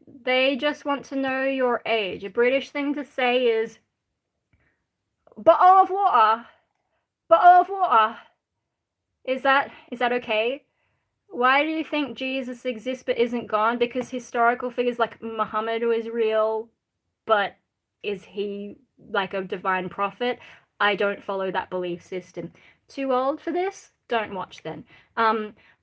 They just want to know your age. A British thing to say is... Bottle of water. Bottle of water. Is that okay? Why do you think Jesus exists but isn't God? Because historical figures like Muhammad was real, but is he, like, a divine prophet? I don't follow that belief system. Too old for this? Don't watch then.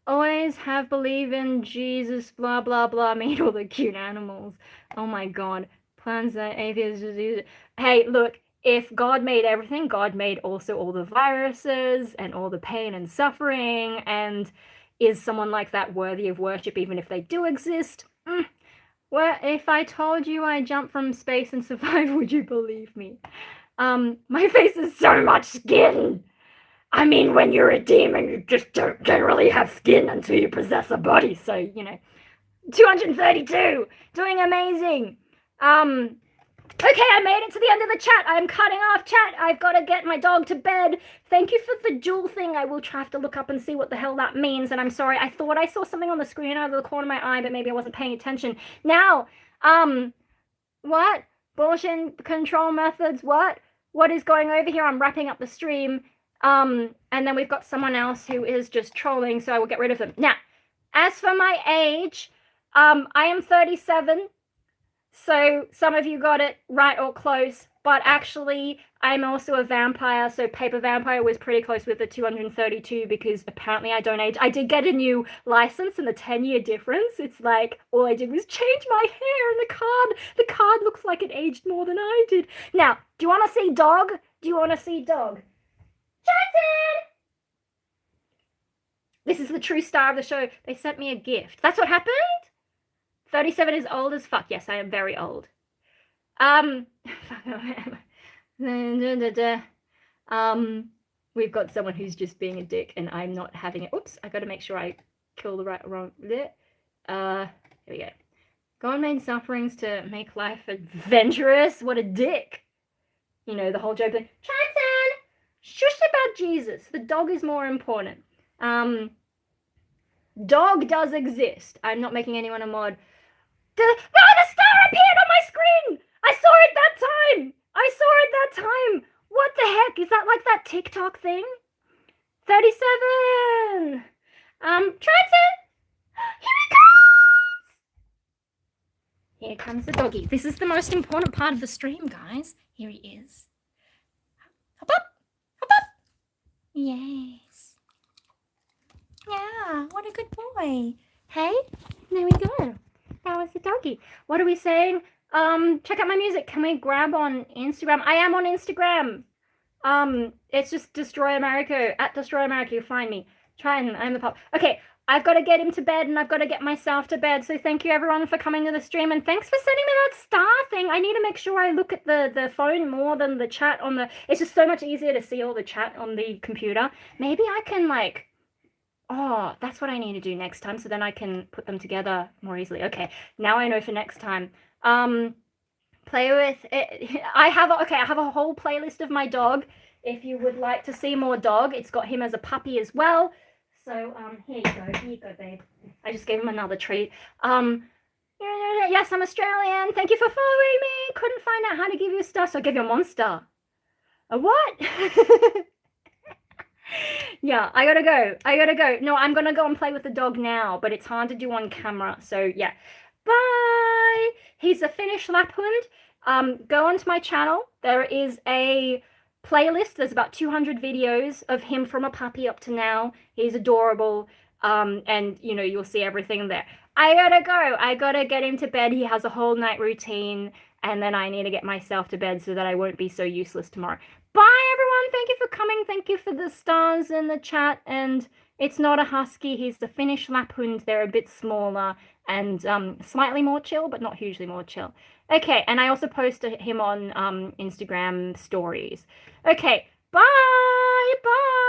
Always have believe in Jesus, blah, blah, blah, meet all the cute animals. Oh my god. Plans that atheists disease. Hey, look, if God made everything, God made also all the viruses and all the pain and suffering, and is someone like that worthy of worship even if they do exist? Well, if I told you I jumped from space and survived, would you believe me? My face is so much skin! I mean, when you're a demon, you just don't generally have skin until you possess a body, so, you know. 232! Doing amazing! Okay, I made it to the end of the chat. I'm cutting off chat. I've got to get my dog to bed. Thank you for the jewel thing. I will have to look up and see what the hell that means. And I'm sorry. I thought I saw something on the screen out of the corner of my eye, but maybe I wasn't paying attention. Now, what? Abortion control methods, what? What is going over here? I'm wrapping up the stream. And then we've got someone else who is just trolling, so I will get rid of them. Now, as for my age, I am 37. So some of you got it right or close, but actually I'm also a vampire, so Paper Vampire was pretty close with the 232 because apparently I don't age. I did get a new license and the 10-year difference. It's like all I did was change my hair and the card looks like it aged more than I did. Now, do you want to see dog? Do you want to see dog? Jackson! This is the true star of the show. They sent me a gift. That's what happened? 37 is old as fuck. Yes, I am very old. We've got someone who's just being a dick and I'm not having it. Oops, I gotta make sure I kill the wrong. Here we go. God made sufferings to make life adventurous. What a dick. You know, the whole joke like, Jackson, shush about Jesus. The dog is more important. Dog does exist. I'm not making anyone a mod. The star appeared on my screen! I saw it that time! What the heck? Is that like that TikTok thing? 37! Trenton! Here comes the doggy. This is the most important part of the stream, guys. Here he is. Hop up! Hop up! Yes. Yeah, what a good boy. Hey, there we go. That was the doggy. What are we saying? Check out my music. Can we grab on Instagram? I am on Instagram. It's just Destroy America. At Destroy America, you'll find me. I'm the pop. Okay, I've got to get him to bed and I've got to get myself to bed. So thank you everyone for coming to the stream and thanks for sending me that star thing. I need to make sure I look at the phone more than the chat on the... It's just so much easier to see all the chat on the computer. Maybe I can like... Oh, that's what I need to do next time, so then I can put them together more easily. Okay, now I know for next time. Play with it. I have a whole playlist of my dog. If you would like to see more dog, it's got him as a puppy as well. So here you go, babe. I just gave him another treat. Yes, I'm Australian. Thank you for following me. Couldn't find out how to give you a star, so I gave you a monster. A what? Yeah, I gotta go. No, I'm gonna go and play with the dog now, but it's hard to do on camera, so yeah. Bye! He's a Finnish Lapphund. Go onto my channel. There is a playlist. There's about 200 videos of him from a puppy up to now. He's adorable, and, you know, you'll see everything there. I gotta go. I gotta get him to bed. He has a whole night routine, and then I need to get myself to bed so that I won't be so useless tomorrow. Bye, everyone. Thank you for coming. Thank you for the stars in the chat. And it's not a husky. He's the Finnish Lapphund. They're a bit smaller and slightly more chill, but not hugely more chill. Okay, and I also posted him on Instagram stories. Okay, bye. Bye.